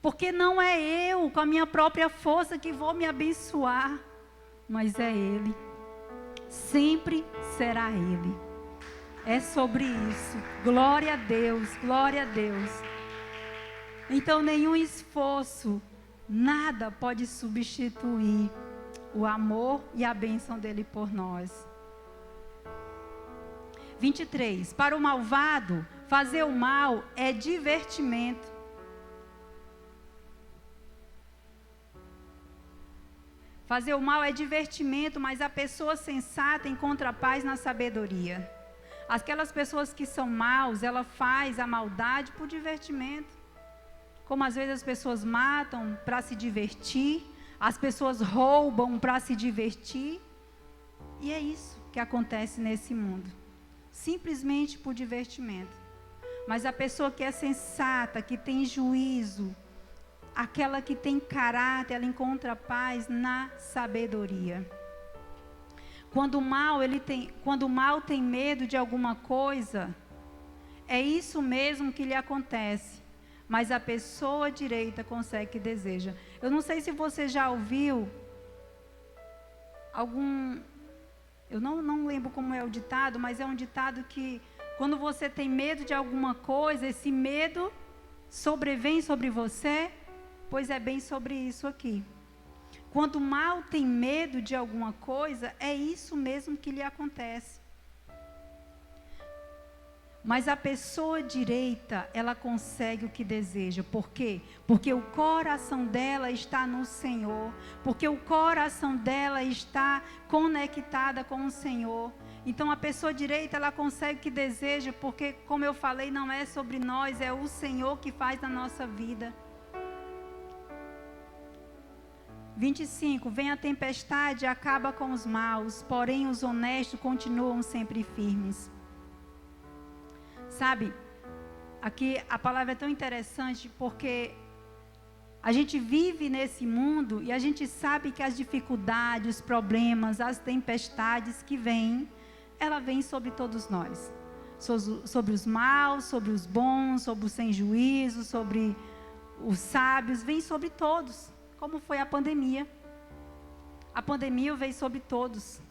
Porque não é eu, com a minha própria força, que vou me abençoar, mas é Ele. Sempre será Ele. É sobre isso. Glória a Deus, glória a Deus. Então, nenhum esforço, nada pode substituir o amor e a bênção dEle por nós. 23. Para o malvado, fazer o mal é divertimento. Fazer o mal é divertimento, mas a pessoa sensata encontra paz na sabedoria. Aquelas pessoas que são maus, ela faz a maldade por divertimento. Como às vezes as pessoas matam para se divertir, as pessoas roubam para se divertir. E é isso que acontece nesse mundo. Simplesmente por divertimento. Mas a pessoa que é sensata, que tem juízo, aquela que tem caráter, ela encontra paz na sabedoria. Quando o mal tem medo de alguma coisa, é isso mesmo que lhe acontece. Mas a pessoa direita consegue o que deseja. Eu não sei se você já ouviu eu não lembro como é o ditado, mas é um ditado que quando você tem medo de alguma coisa, esse medo sobrevém sobre você Pois é bem sobre isso aqui. Quando o mal tem medo de alguma coisa, é isso mesmo que lhe acontece. Mas a pessoa direita, ela consegue o que deseja. Por quê? Porque o coração dela está no Senhor. Porque o coração dela está conectada com o Senhor. Então a pessoa direita, ela consegue o que deseja, porque, como eu falei, não é sobre nós, é o Senhor que faz na nossa vida. 25, vem a tempestade e acaba com os maus, porém os honestos continuam sempre firmes. Sabe, aqui a palavra é tão interessante porque a gente vive nesse mundo e a gente sabe que as dificuldades, os problemas, as tempestades que vêm, ela vem sobre todos nós. Sobre os maus, sobre os bons, sobre os sem juízo, sobre os sábios, vem sobre todos. Como foi a pandemia. A pandemia veio sobre todos.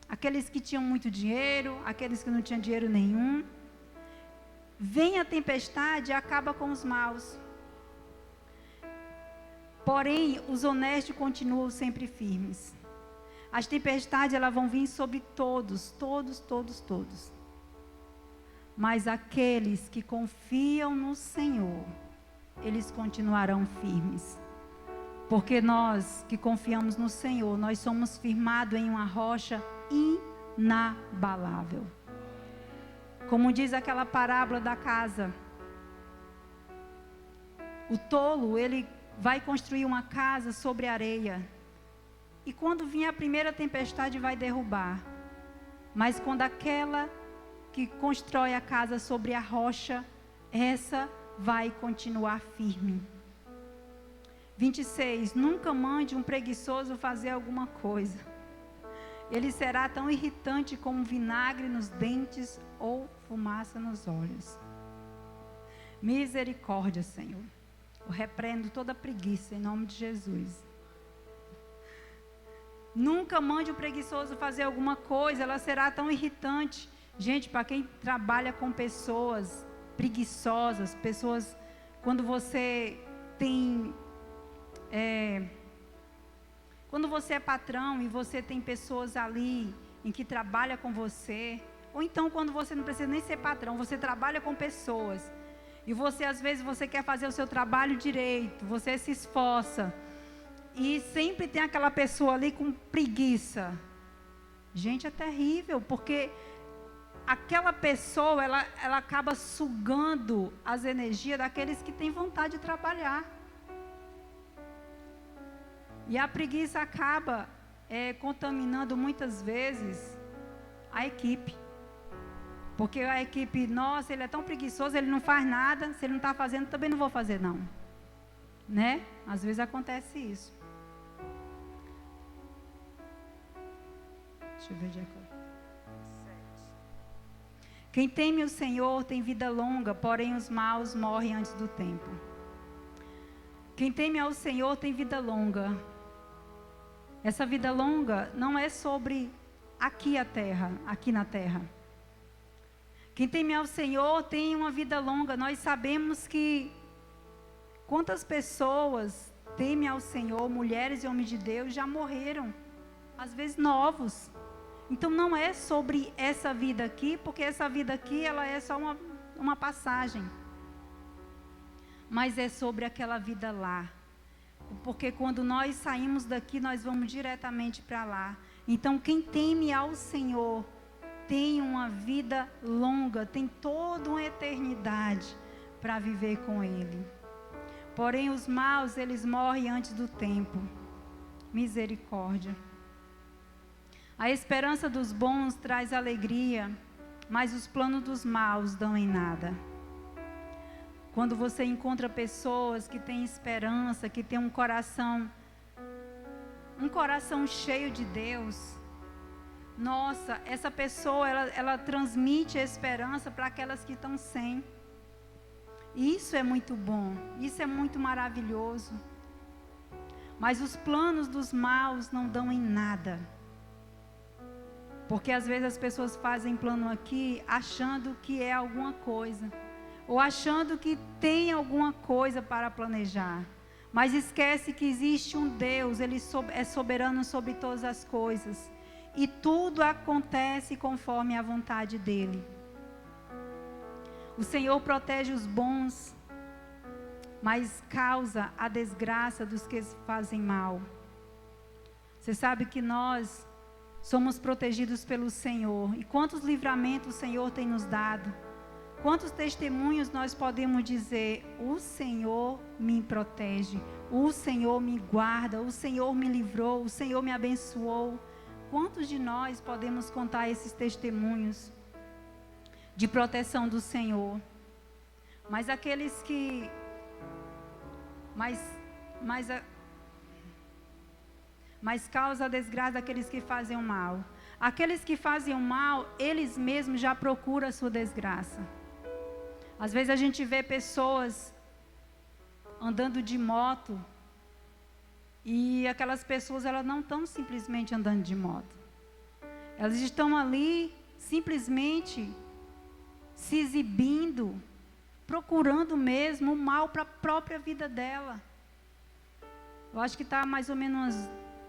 Aqueles que tinham muito dinheiro, aqueles que não tinham dinheiro nenhum. Vem a tempestade e acaba com os maus. Porém, os honestos continuam sempre firmes. As tempestades, elas vão vir sobre todos, todos, todos, todos. Mas aqueles que confiam no Senhor, eles continuarão firmes. Porque nós que confiamos no Senhor, nós somos firmados em uma rocha inabalável. Como diz aquela parábola da casa. O tolo, ele vai construir uma casa sobre areia. E quando vier a primeira tempestade, vai derrubar. Mas quando aquela que constrói a casa sobre a rocha, essa vai continuar firme. 26, nunca mande um preguiçoso fazer alguma coisa. Ele será tão irritante como vinagre nos dentes ou fumaça nos olhos. Misericórdia, Senhor. Eu repreendo toda preguiça em nome de Jesus. Nunca mande um preguiçoso fazer alguma coisa, ela será tão irritante. Gente, para quem trabalha com pessoas preguiçosas, pessoas, quando você tem... quando você é patrão e você tem pessoas ali em que trabalha com você, ou então quando você não precisa nem ser patrão, você trabalha com pessoas, e você às vezes você quer fazer o seu trabalho direito, você se esforça, e sempre tem aquela pessoa ali com preguiça. Gente, é terrível, porque aquela pessoa, ela acaba sugando as energias daqueles que têm vontade de trabalhar. E a preguiça acaba contaminando muitas vezes a equipe. Porque a equipe, nossa, ele é tão preguiçoso, ele não faz nada, se ele não está fazendo, também não vou fazer não. Né? Às vezes acontece isso. Deixa eu ver de acordo. Quem teme o Senhor tem vida longa, porém os maus morrem antes do tempo. Quem teme ao Senhor tem vida longa. Essa vida longa não é sobre aqui na terra. Quem teme ao Senhor tem uma vida longa. Nós sabemos que quantas pessoas temem ao Senhor, mulheres e homens de Deus, já morreram, às vezes novos. Então não é sobre essa vida aqui, porque essa vida aqui ela é só uma passagem. Mas é sobre aquela vida lá. Porque quando nós saímos daqui, nós vamos diretamente para lá. Então quem teme ao Senhor tem uma vida longa, tem toda uma eternidade para viver com Ele. Porém os maus, eles morrem antes do tempo. Misericórdia. A esperança dos bons traz alegria, mas os planos dos maus dão em nada. Quando você encontra pessoas que têm esperança, que têm um coração cheio de Deus, nossa, essa pessoa, ela transmite esperança para aquelas que estão sem. E isso é muito bom, isso é muito maravilhoso. Mas os planos dos maus não dão em nada. Porque às vezes as pessoas fazem plano aqui achando que é alguma coisa. Ou achando que tem alguma coisa para planejar. mas esquece que existe um Deus, Ele é soberano sobre todas as coisas. E tudo acontece conforme a vontade dEle. O Senhor protege os bons, mas causa a desgraça dos que fazem mal. Você sabe que nós somos protegidos pelo Senhor. E quantos livramentos o Senhor tem nos dado? Quantos testemunhos nós podemos dizer: o Senhor me protege, o Senhor me guarda, o Senhor me livrou, o Senhor me abençoou. Quantos de nós podemos contar esses testemunhos de proteção do Senhor? Mas aqueles que... Mas causa a desgraça daqueles que fazem o mal. Aqueles que fazem o mal, eles mesmos já procuram a sua desgraça. Às vezes a gente vê pessoas andando de moto, e aquelas pessoas, elas não estão simplesmente andando de moto. Elas estão ali simplesmente se exibindo, procurando mesmo o mal para a própria vida dela. Eu acho que está mais ou menos,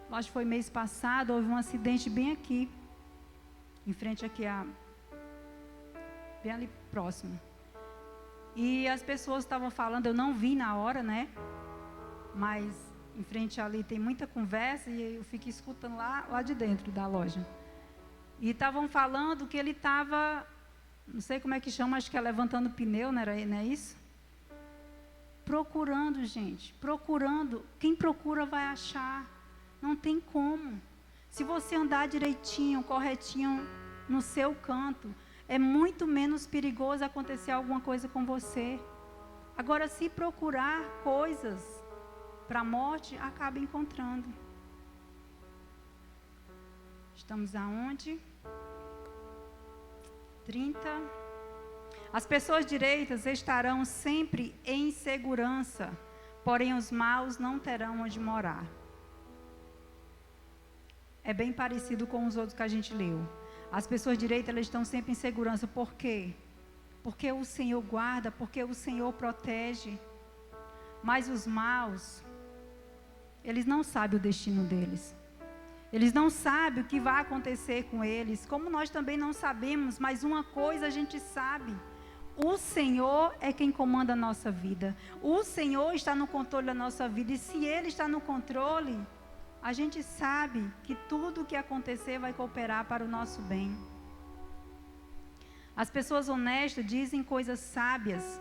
acho que foi mês passado, houve um acidente bem aqui, em frente aqui, bem ali próximo. E as pessoas estavam falando, eu não vi na hora, né? Mas em frente ali tem muita conversa e eu fico escutando lá de dentro da loja. E estavam falando que ele estava, não sei como é que chama, acho que é levantando pneu, não é isso? Procurando, gente, procurando. Quem procura vai achar. Não tem como. Se você andar direitinho, corretinho no seu canto, é muito menos perigoso acontecer alguma coisa com você. Agora, se procurar coisas para a morte, acaba encontrando. Estamos aonde? 30. As pessoas direitas estarão sempre em segurança, porém os maus não terão onde morar. É bem parecido com os outros que a gente leu. As pessoas direitas, elas estão sempre em segurança. Por quê? Porque o Senhor guarda, porque o Senhor protege. Mas os maus, eles não sabem o destino deles. Eles não sabem o que vai acontecer com eles, como nós também não sabemos, mas uma coisa a gente sabe: o Senhor é quem comanda a nossa vida. O Senhor está no controle da nossa vida, e se Ele está no controle, a gente sabe que tudo o que acontecer vai cooperar para o nosso bem. As pessoas honestas dizem coisas sábias.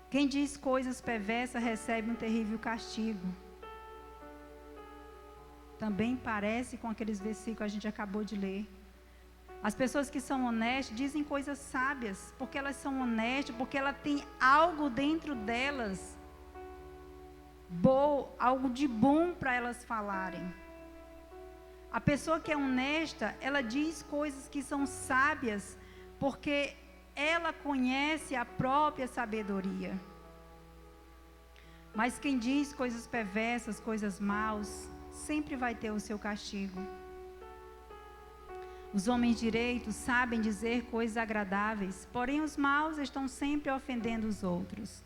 Quem diz coisas perversas recebe um terrível castigo. Também parece com aqueles versículos que a gente acabou de ler. As pessoas que são honestas dizem coisas sábias, porque elas são honestas, porque elas têm algo dentro delas, algo de bom para elas falarem. A pessoa que é honesta, ela diz coisas que são sábias, porque ela conhece a própria sabedoria. Mas quem diz coisas perversas, coisas maus, sempre vai ter o seu castigo. Os homens direitos sabem dizer coisas agradáveis, porém os maus estão sempre ofendendo os outros.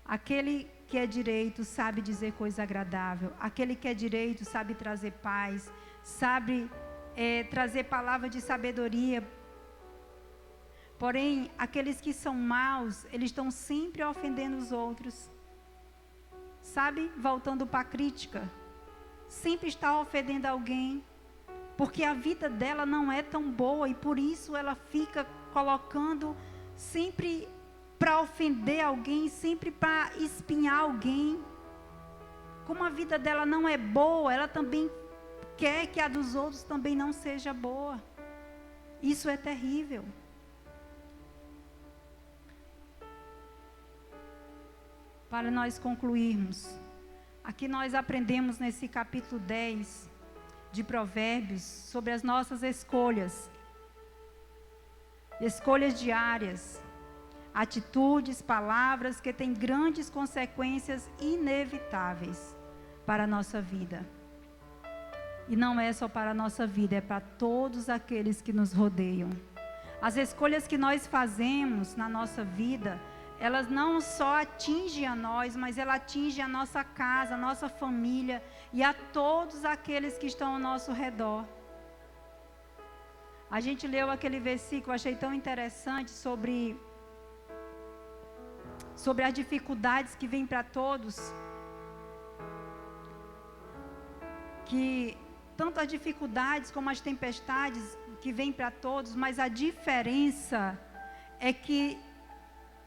Aquele que é direito sabe dizer coisa agradável. Aquele que é direito sabe trazer paz, sabe trazer palavra de sabedoria. Porém, aqueles que são maus, eles estão sempre ofendendo os outros. Sabe, voltando para a crítica, sempre está ofendendo alguém, porque a vida dela não é tão boa e por isso ela fica colocando sempre para ofender alguém, sempre para espinhar alguém. Como a vida dela não é boa, ela também quer que a dos outros também não seja boa. Isso é terrível. Para nós concluirmos, aqui nós aprendemos nesse capítulo 10 de Provérbios sobre as nossas escolhas diárias, atitudes, palavras que têm grandes consequências inevitáveis para a nossa vida. E não é só para a nossa vida, é para todos aqueles que nos rodeiam. As escolhas que nós fazemos na nossa vida, elas não só atingem a nós, mas ela atinge a nossa casa, a nossa família e a todos aqueles que estão ao nosso redor. A gente leu aquele versículo, achei tão interessante sobre as dificuldades que vêm para todos, que tanto as dificuldades como as tempestades que vêm para todos, mas a diferença é que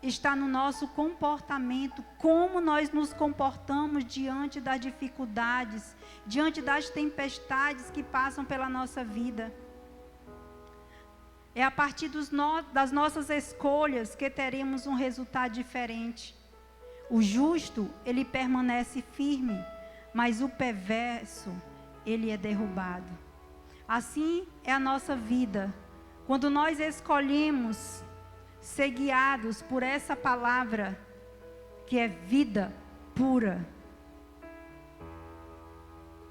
está no nosso comportamento, como nós nos comportamos diante das dificuldades, diante das tempestades que passam pela nossa vida. É a partir das nossas escolhas que teremos um resultado diferente. O justo, ele permanece firme, mas o perverso, ele é derrubado. Assim é a nossa vida. Quando nós escolhemos ser guiados por essa palavra, que é vida pura.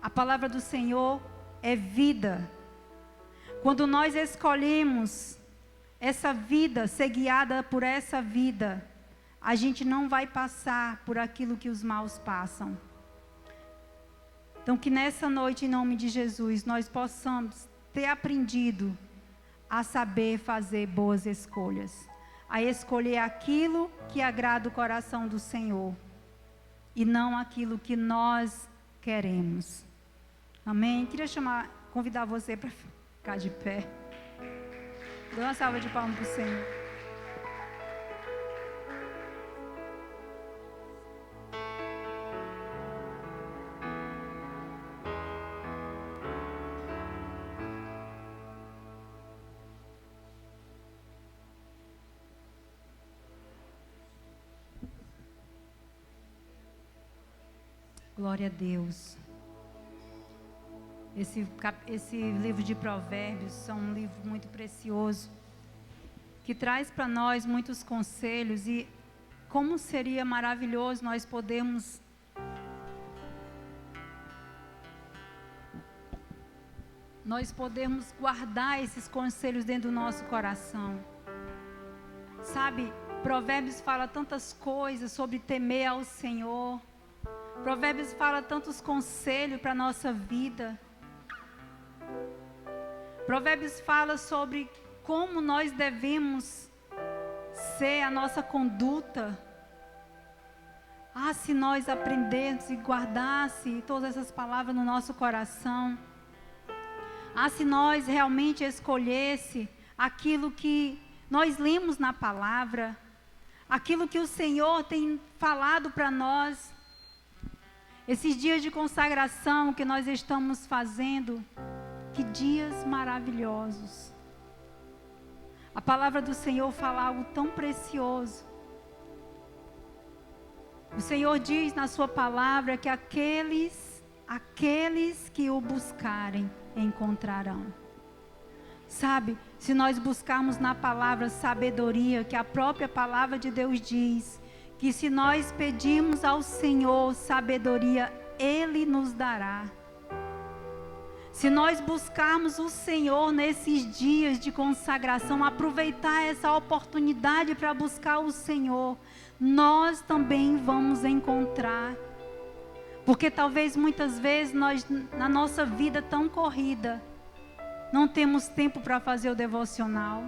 A palavra do Senhor é vida. Quando nós escolhemos essa vida, ser guiada por essa vida, a gente não vai passar por aquilo que os maus passam. Então, que nessa noite, em nome de Jesus, nós possamos ter aprendido a saber fazer boas escolhas, a escolher aquilo que agrada o coração do Senhor e não aquilo que nós queremos. Amém? Queria convidar você para ficar de pé. Dê uma salva de palmas para o Senhor. Glória a Deus. Esse livro de Provérbios é um livro muito precioso, que traz para nós muitos conselhos, e como seria maravilhoso nós podermos guardar esses conselhos dentro do nosso coração. Sabe, Provérbios fala tantas coisas sobre temer ao Senhor. Provérbios fala tantos conselhos para a nossa vida. Provérbios fala sobre como nós devemos ser, a nossa conduta. Se nós aprendêssemos e guardássemos todas essas palavras no nosso coração. Se nós realmente escolhesse aquilo que nós lemos na palavra, aquilo que o Senhor tem falado para nós. Esses dias de consagração que nós estamos fazendo, que dias maravilhosos. A palavra do Senhor fala algo tão precioso. O Senhor diz na sua palavra que aqueles que o buscarem, encontrarão. Sabe, se nós buscarmos na palavra sabedoria, que a própria palavra de Deus diz, que se nós pedirmos ao Senhor sabedoria, Ele nos dará. Se nós buscarmos o Senhor nesses dias de consagração, aproveitar essa oportunidade para buscar o Senhor, nós também vamos encontrar. Porque talvez muitas vezes nós, na nossa vida tão corrida, não temos tempo para fazer o devocional.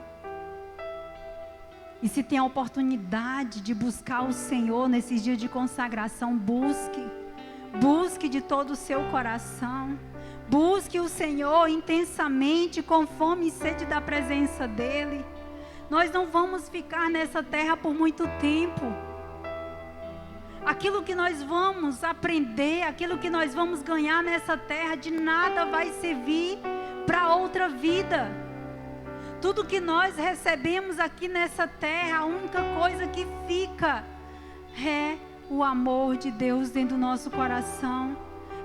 E se tem a oportunidade de buscar o Senhor nesses dias de consagração, busque de todo o seu coração. Busque o Senhor intensamente, com fome e sede da presença dEle. Nós não vamos ficar nessa terra por muito tempo. Aquilo que nós vamos aprender, aquilo que nós vamos ganhar nessa terra, de nada vai servir para outra vida. Tudo que nós recebemos aqui nessa terra, a única coisa que fica é o amor de Deus dentro do nosso coração.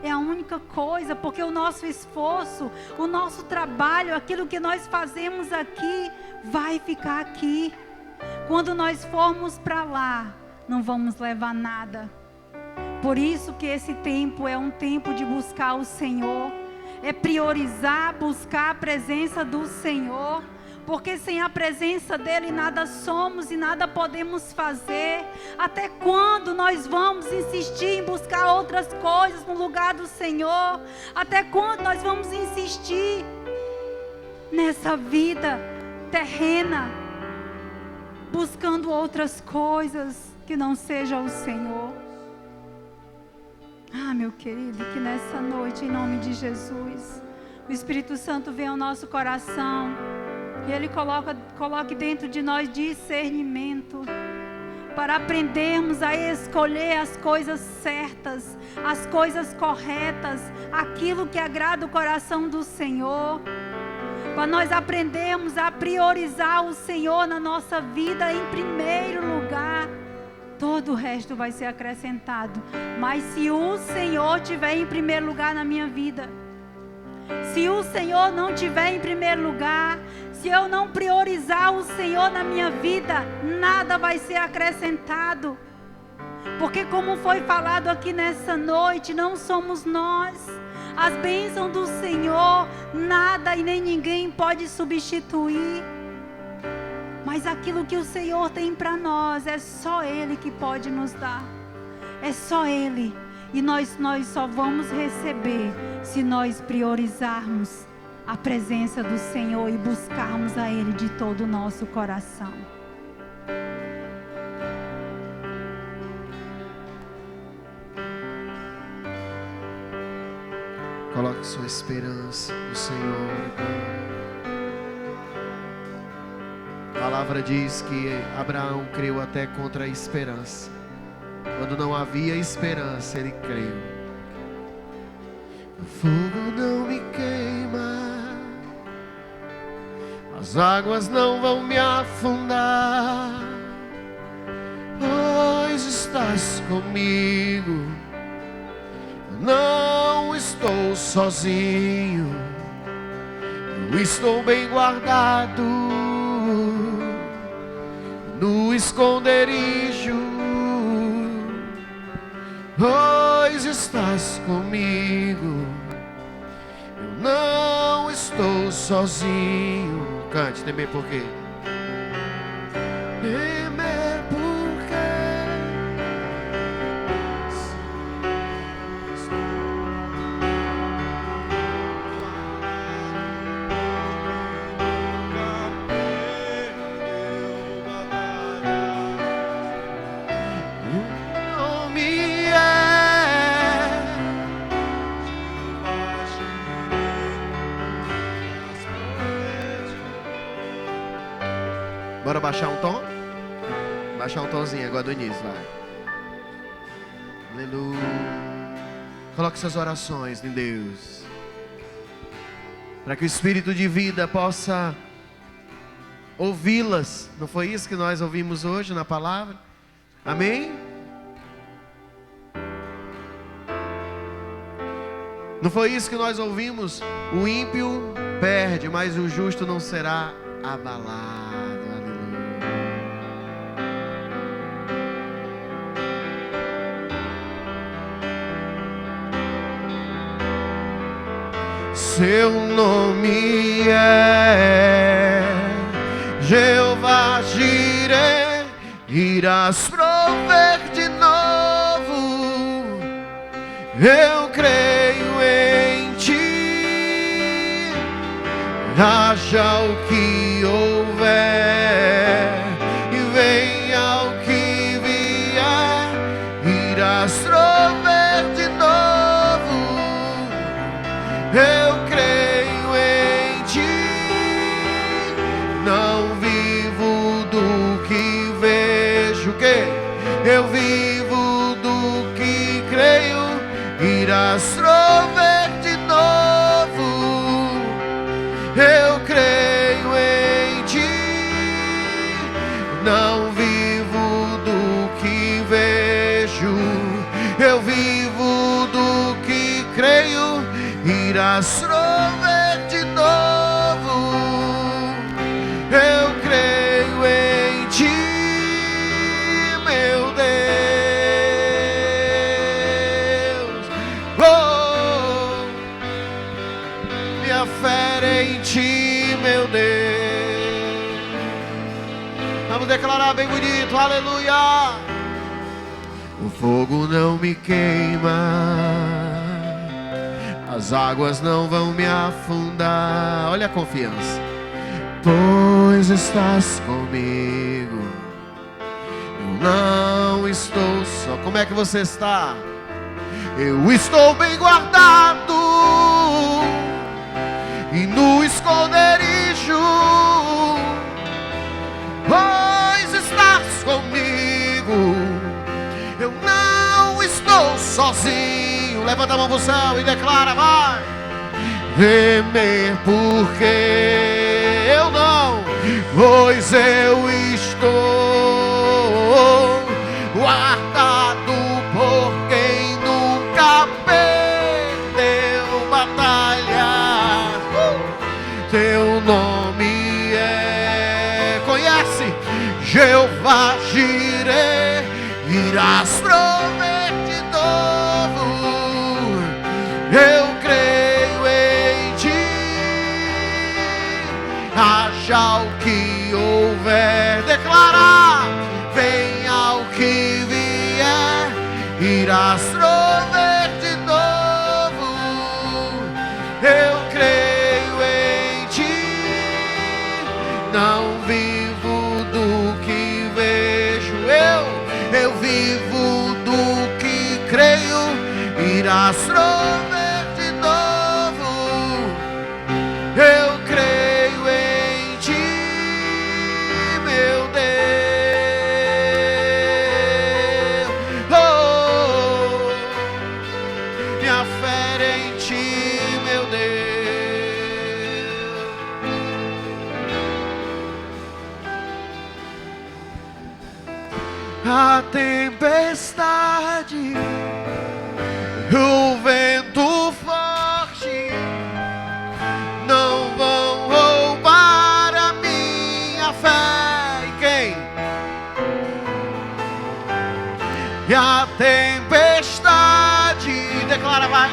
É a única coisa, porque o nosso esforço, o nosso trabalho, aquilo que nós fazemos aqui, vai ficar aqui. Quando nós formos para lá, não vamos levar nada. Por isso que esse tempo é um tempo de buscar o Senhor. É priorizar, buscar a presença do Senhor. porque sem a presença dEle nada somos e nada podemos fazer. Até quando nós vamos insistir em buscar outras coisas no lugar do Senhor? Até quando nós vamos insistir nessa vida terrena, buscando outras coisas que não seja o Senhor? Ah, meu querido, que nessa noite, em nome de Jesus, o Espírito Santo venha ao nosso coração e Ele coloque dentro de nós discernimento para aprendermos a escolher as coisas certas, as coisas corretas, aquilo que agrada o coração do Senhor, para nós aprendermos a priorizar o Senhor na nossa vida em primeiro lugar. Todo o resto vai ser acrescentado. Mas se o Senhor estiver em primeiro lugar na minha vida, se o Senhor não estiver em primeiro lugar, se eu não priorizar o Senhor na minha vida, nada vai ser acrescentado. Porque como foi falado aqui nessa noite, não somos nós. As bênçãos do Senhor, nada e nem ninguém pode substituir. Mas aquilo que o Senhor tem para nós, é só Ele que pode nos dar. É só Ele. E nós só vamos receber se nós priorizarmos a presença do Senhor e buscarmos a Ele de todo o nosso coração. Coloque sua esperança no Senhor. A palavra diz que Abraão creu até contra a esperança. Quando não havia esperança, ele creu. O fogo não me queima, as águas não vão me afundar, pois estás comigo. Eu não estou sozinho, eu estou bem guardado no esconderijo, pois estás comigo. Eu não estou sozinho. Cante, temer por quê? Temer por quê? Bora baixar um tom? Baixar um tomzinho agora do início, vai. Aleluia. Coloque suas orações em Deus, para que o Espírito de vida possa ouvi-las. Não foi isso que nós ouvimos hoje na palavra? Amém? Não foi isso que nós ouvimos? O ímpio perde, mas o justo não será abalado. Seu nome é Jeová Jireh, irás prover de novo. Eu creio em ti, haja o que houver e venha o que vier, irás prover de novo. Eu creio em ti, não vivo do que vejo, que eu vivo do que creio, irás prover de novo. Eu creio em ti, não vivo do que vejo, eu vivo do que creio, irás prover de novo. Eu creio em ti, meu Deus. Oh, minha fé em ti, meu Deus. Vamos declarar bem bonito, aleluia. O fogo não me queima, as águas não vão me afundar. Olha a confiança. Pois estás comigo, eu não estou só. Como é que você está? Eu estou bem guardado e no esconderijo, pois estás comigo, eu não estou sozinho. Levanta a mão pro céu e declara, vai. Temer porque eu não, pois eu estou guardado por quem nunca perdeu batalha. Teu nome é, conhece? Jeová Jireh, irás prover de novo. Eu creio em ti, haja o que houver. Declara, venha o que vier, irás prover de novo. Eu creio em ti, não vivo do que vejo, eu vivo do que creio, irás prover de novo. Eu creio em ti, meu Deus. Oh, minha fé em ti, meu Deus. A tempestade, o vento forte não vão roubar a minha fé. E quem? E a tempestade, declara, vai.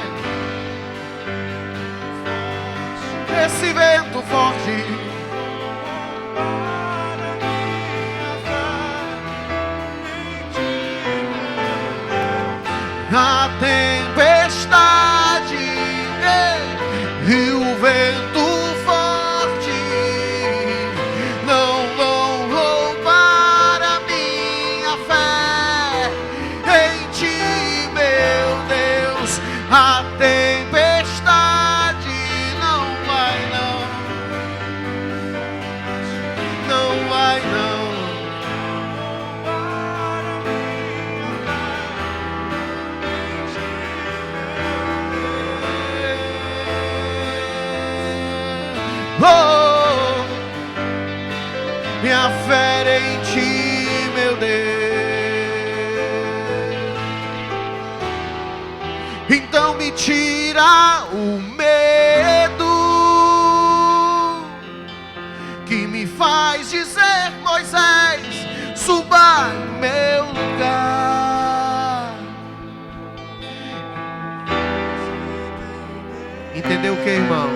Esse vento forte a tempestade e o vento forte não vão roubar a minha fé em ti, meu Deus. A tempestade não vai não, não vai não. Oh, minha fé em ti, meu Deus. Então me tira o medo que me faz dizer, Moisés, suba no meu lugar. Entendeu o que, irmão?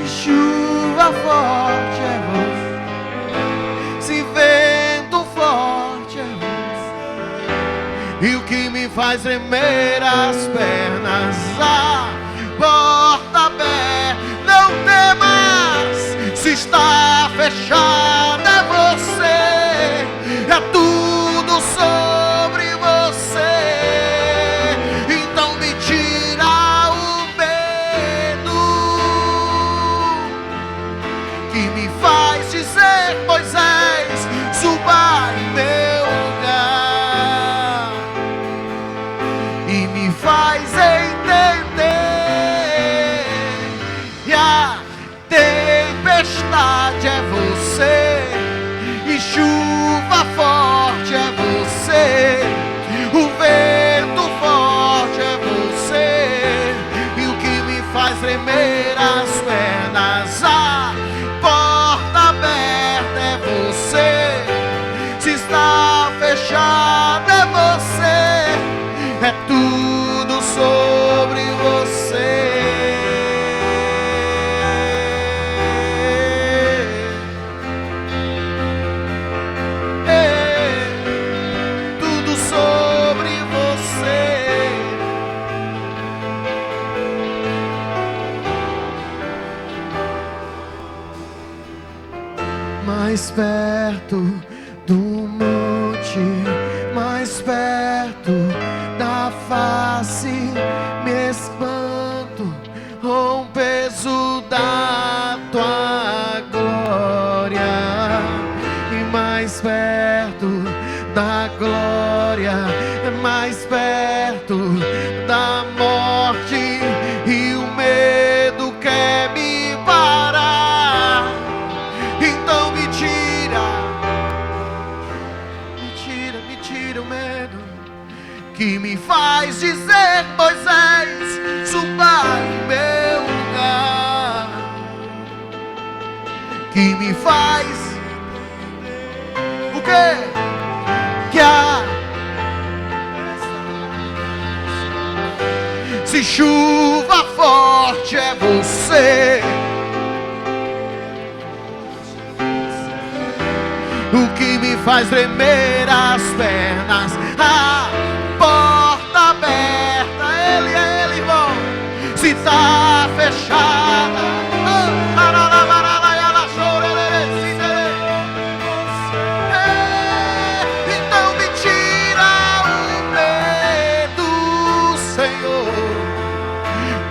Chuva forte é você, se vento forte é você, e o que me faz tremer as pernas, a porta aberta, não temas, se está fechada é você, é tudo sobre você. Então me tira o medo que me faz dizer, Moisés, suba em meu lugar, e me faz entender, e a tempestade é você, e chuva forte é você, o vento forte é você, e o que me faz tremer as pernas, a porta aberta é você, se está fechada é você, é tudo sobre você. mais perto do monte, mais perto da face, me espanto com o peso da tua glória, e mais perto da glória, mais perto da morte, e o medo quer me parar. Então me tira o medo que me faz dizer: Moisés, suba em meu lugar, que me faz o quê? Se chuva forte é você, o que me faz tremer as pernas. A porta aberta, ele, irmão, se tá fechada.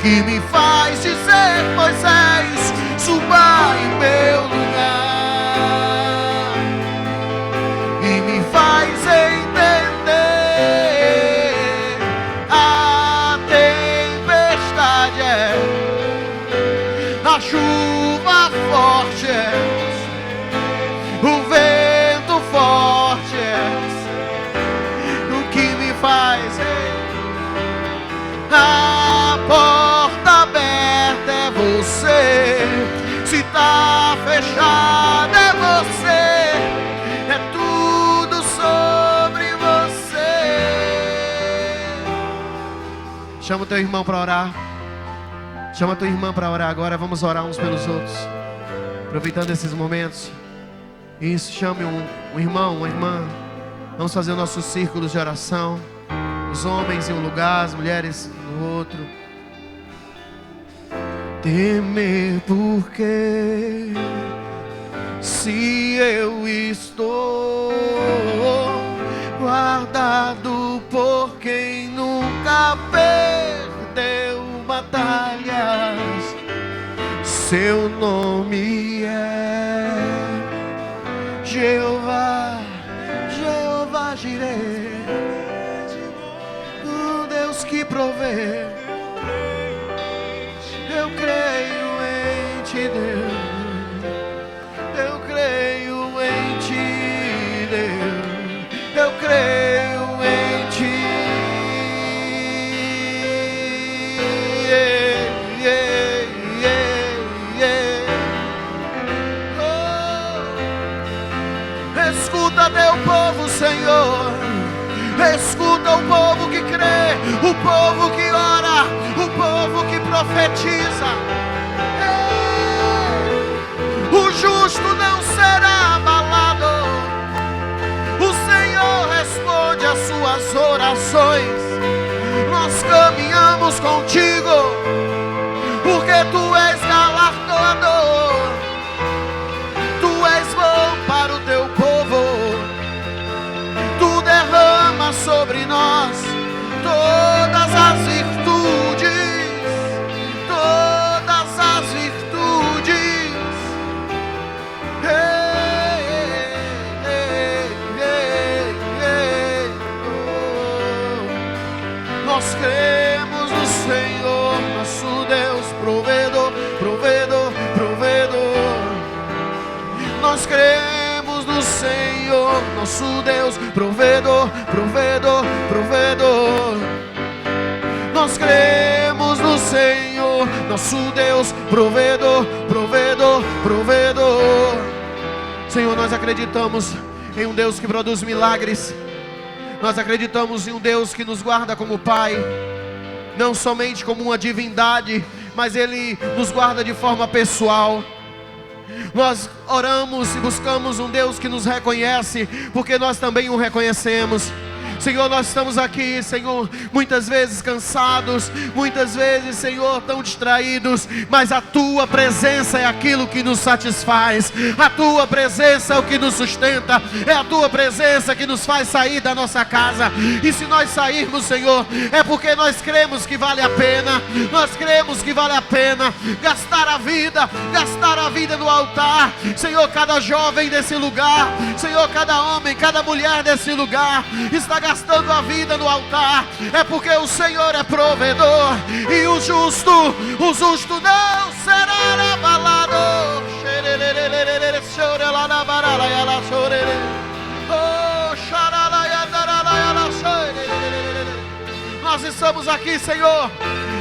Que me faz dizer: Moisés, suba em meu lugar, e me faz entender a tempestade é, a chuva forte é, o vento forte é, o que me faz a porta aberta é você, se tá fechada é você, é tudo sobre você. Chama o teu irmão para orar. Chama a tua irmã para orar agora. Vamos orar uns pelos outros, aproveitando esses momentos. Isso, chame um irmão, uma irmã. Vamos fazer o nosso círculo de oração. Os homens em um lugar, as mulheres no outro. Temer porque se eu estou guardado por quem nunca perdeu batalhas, seu nome é Jeová, Jeová Jireh, o Deus que provê. Eu creio em ti, Deus. Eu creio em ti, Deus. Eu creio em ti. Oh. Escuta teu povo, Senhor. Escuta o povo que crê, o povo que ora, o povo que profetiza. O justo não será abalado. O Senhor responde às suas orações. Nós caminhamos contigo, porque tu és galardoador. Tu és bom para o teu povo. Tu derrama sobre nós todas as virtudes, todas as virtudes. Nós cremos no Senhor, nosso Deus, provedor, provedor, provedor. Nós cremos no Senhor, nosso Deus, provedor, provedor, provedor. Nós cremos no Senhor, nosso Deus, provedor, provedor, provedor. Senhor, nós acreditamos em um Deus que produz milagres. Nós acreditamos em um Deus que nos guarda como Pai, não somente como uma divindade, mas Ele nos guarda de forma pessoal. Nós oramos e buscamos um Deus que nos reconhece, porque nós também o reconhecemos. Senhor, nós estamos aqui, Senhor, muitas vezes cansados, muitas vezes, Senhor, tão distraídos, mas a Tua presença é aquilo que nos satisfaz, a Tua presença é o que nos sustenta, é a Tua presença que nos faz sair da nossa casa. E se nós sairmos, Senhor, é porque nós cremos que vale a pena, nós cremos que vale a pena gastar a vida no altar. Senhor, cada jovem desse lugar, Senhor, cada homem, cada mulher desse lugar está gastando a vida no altar, é porque o Senhor é provedor, e o justo não será abalado. Nós estamos aqui, Senhor,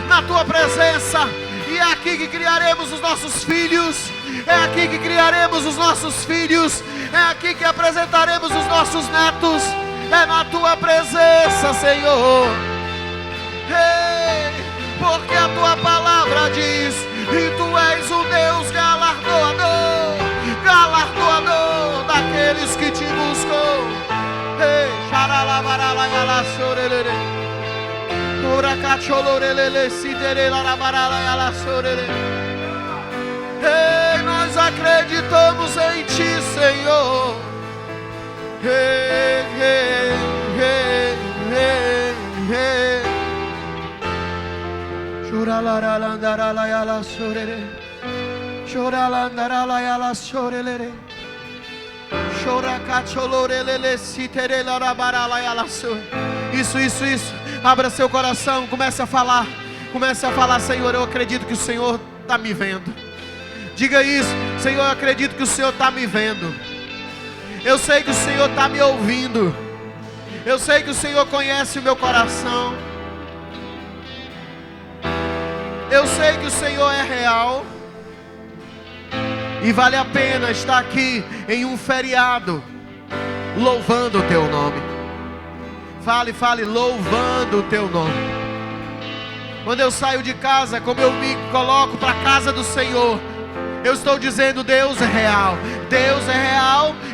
na Tua presença, e é aqui que criaremos os nossos filhos, é aqui que criaremos os nossos filhos, é aqui que apresentaremos os nossos netos, é na Tua presença, Senhor. Ei, porque a Tua palavra diz, e Tu és o Deus galardoador daqueles que Te buscam. Ei, ei, nós acreditamos em Ti, Senhor. Hey, hey, hey, hey, hey. Choralarandarala sorere. Choralandarala sorere. Choracacholorele siterelarabarala sorere. Isso. Abra seu coração, comece a falar, Senhor, eu acredito que o Senhor está me vendo. Diga isso, Senhor, eu acredito que o Senhor está me vendo. Eu sei que o Senhor está me ouvindo. Eu sei que o Senhor conhece o meu coração. Eu sei que o Senhor é real. E vale a pena estar aqui em um feriado, louvando o Teu nome. Fale, louvando o Teu nome. Quando eu saio de casa, como eu me coloco para a casa do Senhor, eu estou dizendo, Deus é real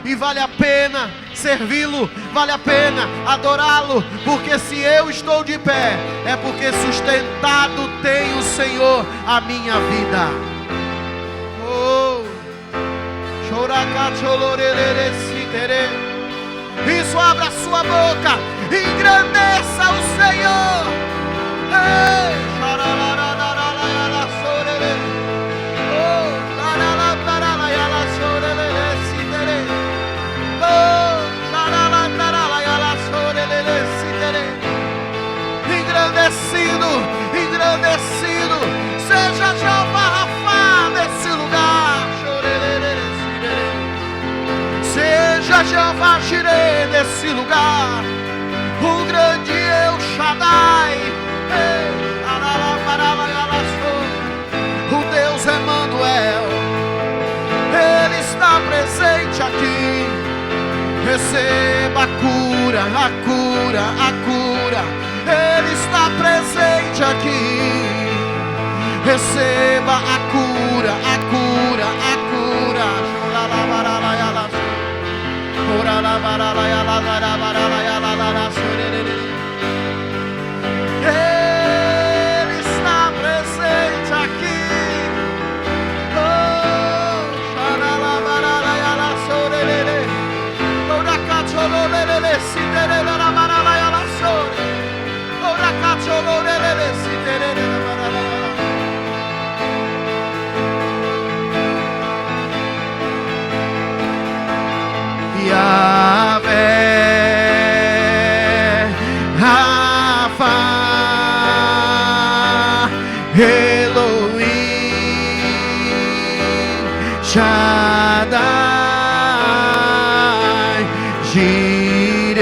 e vale a pena servi-lo, vale a pena adorá-lo, porque se eu estou de pé, é porque sustentado tem o Senhor a minha vida. Oh, isso, abra a sua boca, engrandeça o Senhor. Ei, engrandecido, seja Jeová Rafá nesse lugar, seja Jeová Jireh nesse lugar, o grande El Shaddai, o Deus Emmanuel, Ele está presente aqui. Receba a cura, Ele está presente aqui. Receba a cura. Ele está presente aqui. Yahvé, Rafa, Elohim, Shaddai, Jireh,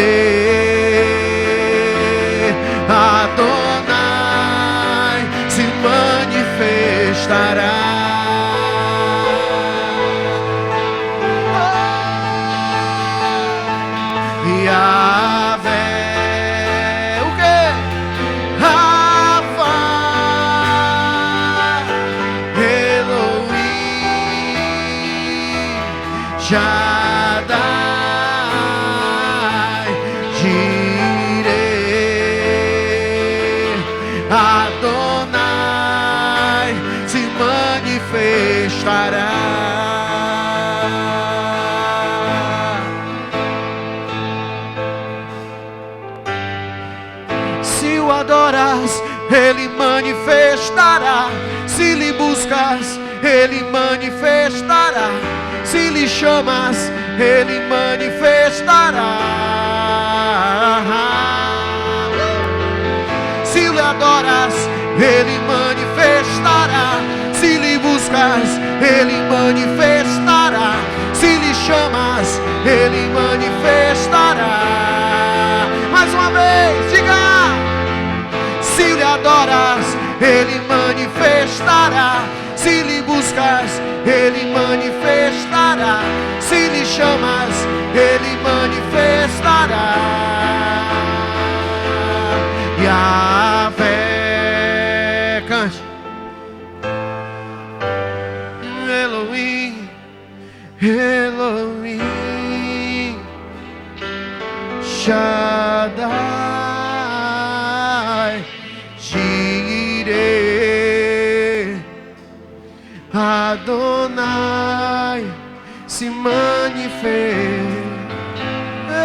Adonai se manifestará. Yahvé, o quê? Rafa, Elohim, Shaddai, Jireh. manifestará. Se o adoras, Ele manifestará. Se lhe buscas, Ele manifestará. Se lhe chamas, Ele manifestará. Se lhe adoras, Ele manifestará. Se lhe buscas, Ele manifestará. Se lhe chamas, Ele manifestará. Mais uma vez, diga: se lhe adoras, Ele manifestará. Se lhe buscas, Ele manifestará. Se lhe chamas, Ele manifestará. Yahvé, cante. Elohim, Elohim, Shaddai, Jireh, Adonai, se manifesta,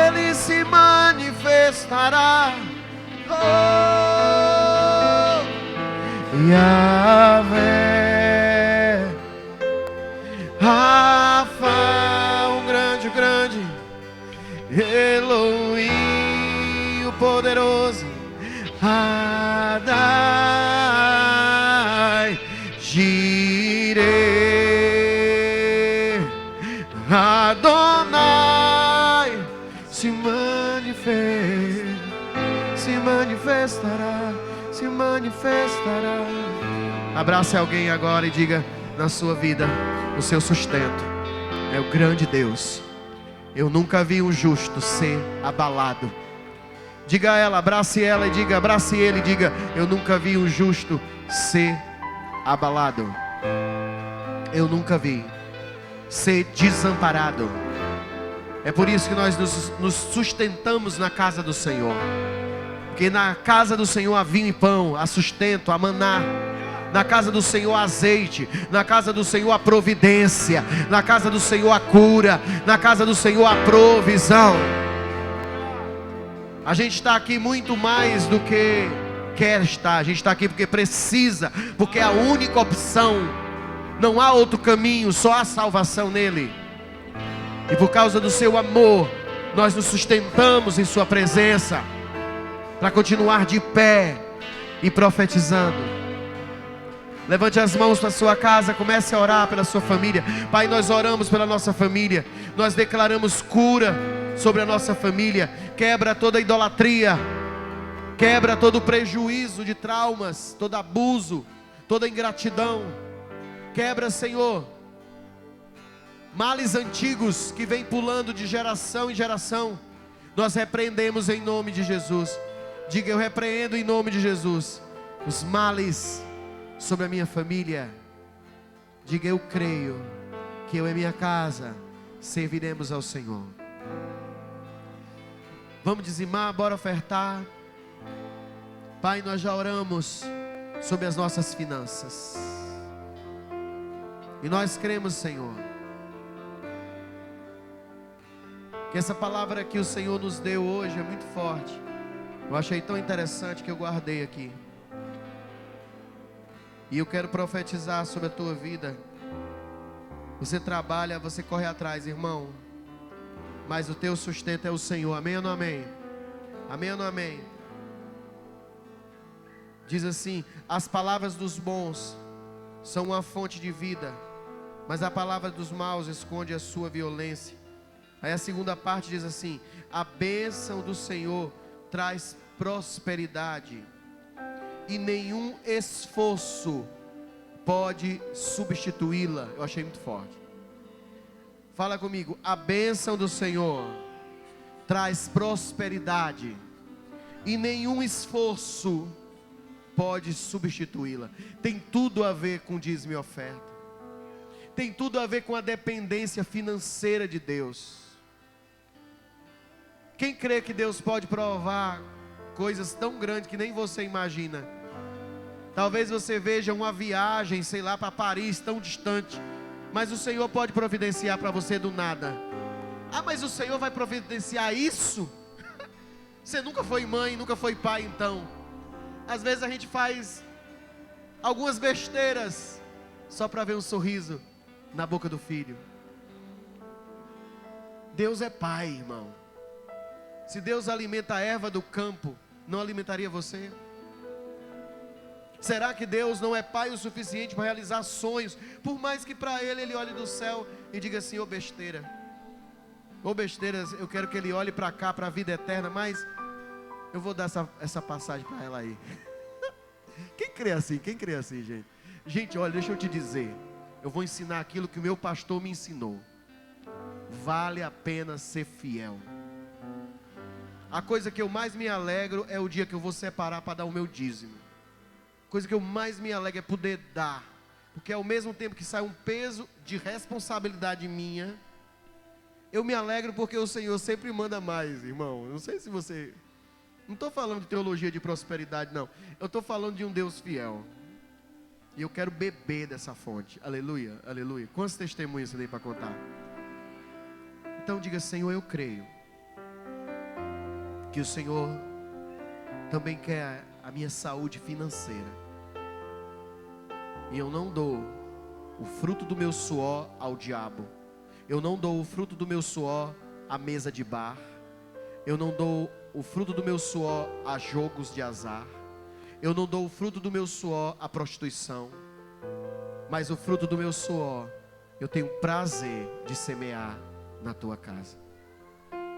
Ele se manifestará. Oh, Yahvé, Rafa, o grande, Elohim, o poderoso, Adai, Jireh, Adonai, se manifestará, se manifestará. Abrace alguém agora e diga: na sua vida, o seu sustento é o grande Deus. Eu nunca vi um justo ser abalado. Diga a ela, abrace ela e diga, abrace ele e diga: eu nunca vi um justo ser abalado. Eu nunca vi ser desamparado. É por isso que nós nos sustentamos na casa do Senhor. Porque na casa do Senhor há vinho e pão, há sustento, há maná. Na casa do Senhor há azeite. Na casa do Senhor há providência. Na casa do Senhor há cura. Na casa do Senhor há provisão. A gente está aqui muito mais do que quer estar. A gente está aqui porque precisa. Porque é a única opção. Não há outro caminho, só há salvação nele. E por causa do seu amor, nós nos sustentamos em sua presença, para continuar de pé e profetizando. Levante as mãos para a sua casa, comece a orar pela sua família. Pai, nós oramos pela nossa família, nós declaramos cura sobre a nossa família. Quebra toda idolatria, quebra todo prejuízo de traumas, todo abuso, toda ingratidão. Quebra, Senhor, males antigos que vêm pulando de geração em geração. Nós repreendemos em nome de Jesus. Diga: eu repreendo em nome de Jesus os males sobre a minha família. Diga: eu creio que eu e minha casa serviremos ao Senhor. Vamos dizimar, bora ofertar. Pai, nós já oramos sobre as nossas finanças. E nós cremos, Senhor, que essa palavra que o Senhor nos deu hoje é muito forte. Eu achei tão interessante que eu guardei aqui. E eu quero profetizar sobre a tua vida. Você trabalha, você corre atrás, irmão, mas o teu sustento é o Senhor. Amém ou não amém? Amém ou não amém? Diz assim: as palavras dos bons são uma fonte de vida, mas a palavra dos maus esconde a sua violência. Aí a segunda parte diz assim: a bênção do Senhor traz prosperidade, e nenhum esforço pode substituí-la. Eu achei muito forte. Fala comigo: a bênção do Senhor traz prosperidade, e nenhum esforço pode substituí-la. Tem tudo a ver com dízimo e oferta. Tem tudo a ver com a dependência financeira de Deus. Quem crê que Deus pode provar coisas tão grandes que nem você imagina? Talvez você veja uma viagem, sei lá, para Paris, tão distante. Mas o Senhor pode providenciar para você do nada. Ah, mas o Senhor vai providenciar isso? Você nunca foi mãe, nunca foi pai, então. Às vezes a gente faz algumas besteiras só para ver um sorriso na boca do filho. Deus é pai, irmão. Se Deus alimenta a erva do campo, não alimentaria você? Será que Deus não é pai o suficiente para realizar sonhos? Por mais que para Ele olhe do céu e diga assim: ô besteira, eu quero que Ele olhe para cá, para a vida eterna, mas eu vou dar essa passagem para ela aí. Quem crê assim, gente? Gente, olha, deixa eu te dizer, eu vou ensinar aquilo que o meu pastor me ensinou. Vale a pena ser fiel. A coisa que eu mais me alegro é o dia que eu vou separar para dar o meu dízimo. A coisa que eu mais me alegro é poder dar, porque ao mesmo tempo que sai um peso de responsabilidade minha, eu me alegro porque o Senhor sempre manda mais, irmão. Não sei se você... Não estou falando de teologia de prosperidade, não. Eu estou falando de um Deus fiel. E eu quero beber dessa fonte. Aleluia, aleluia. Quantos testemunhos você tem para contar? Então diga: Senhor, eu creio que o Senhor também quer a minha saúde financeira. E eu não dou o fruto do meu suor ao diabo. Eu não dou o fruto do meu suor à mesa de bar. Eu não dou o fruto do meu suor a jogos de azar. Eu não dou o fruto do meu suor à prostituição. Mas o fruto do meu suor eu tenho prazer de semear na tua casa.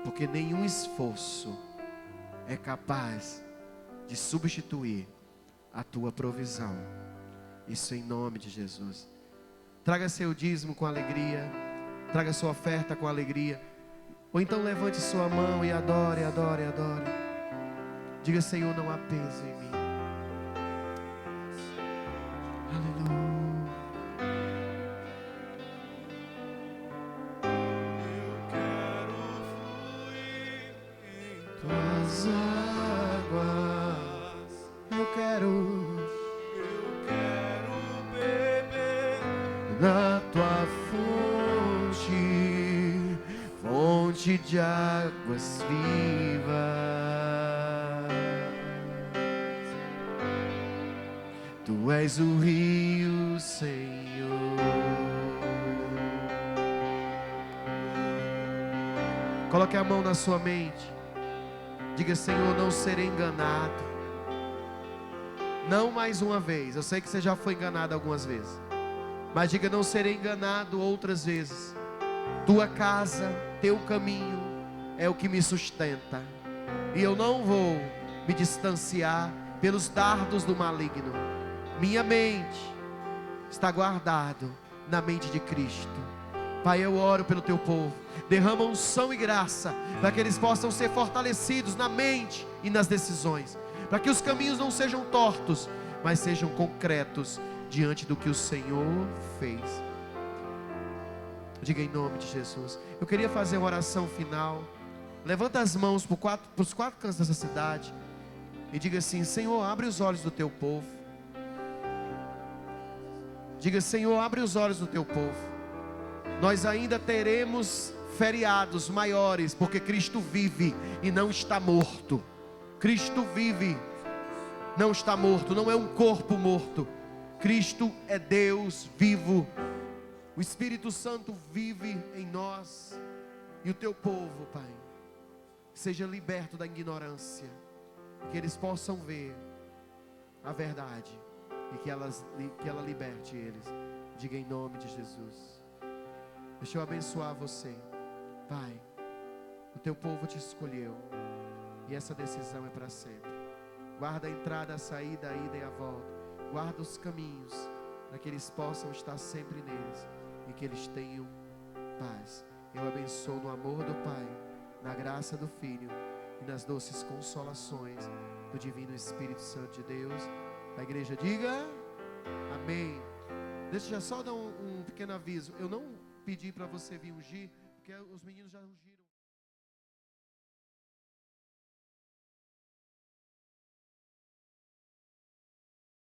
Porque nenhum esforço é capaz de substituir a tua provisão. Isso em nome de Jesus. Traga seu dízimo com alegria. Traga sua oferta com alegria. Ou então levante sua mão e adore, adore, adore. Diga: Senhor, não há peso em mim. Aleluia. Eu quero fluir em Tuas águas. Eu quero beber na tua fonte de águas vivas. Tu és o rio, Senhor. Coloque a mão na sua mente. Diga: Senhor, não serei enganado. Não mais uma vez. Eu sei que você já foi enganado algumas vezes. Mas diga: não serei enganado outras vezes. Tua casa, teu caminho é o que me sustenta. E eu não vou me distanciar pelos dardos do maligno. Minha mente está guardada na mente de Cristo. Pai, eu oro pelo teu povo. Derrama unção e graça para que eles possam ser fortalecidos na mente e nas decisões. Para que os caminhos não sejam tortos, mas sejam concretos diante do que o Senhor fez. Diga em nome de Jesus. Eu queria fazer uma oração final. Levanta as mãos para os quatro cantos dessa cidade e diga assim: Senhor, abre os olhos do teu povo. Diga: Senhor, abre os olhos do teu povo. Nós ainda teremos feriados maiores, porque Cristo vive e não está morto. Cristo vive, não está morto, não é um corpo morto. Cristo é Deus vivo. O Espírito Santo vive em nós. E o teu povo, Pai, seja liberto da ignorância. Que eles possam ver a verdade e que ela liberte eles. Diga em nome de Jesus. Deixa eu abençoar você. Pai, o teu povo te escolheu e essa decisão é para sempre. Guarda a entrada, a saída, a ida e a volta. Guarda os caminhos para que eles possam estar sempre neles e que eles tenham paz. Eu abençoo no amor do Pai, na graça do Filho e nas doces consolações do Divino Espírito Santo de Deus. A igreja diga amém. Deixa eu só dar um pequeno aviso. Eu não pedi para você vir ungir, porque os meninos já ungiram.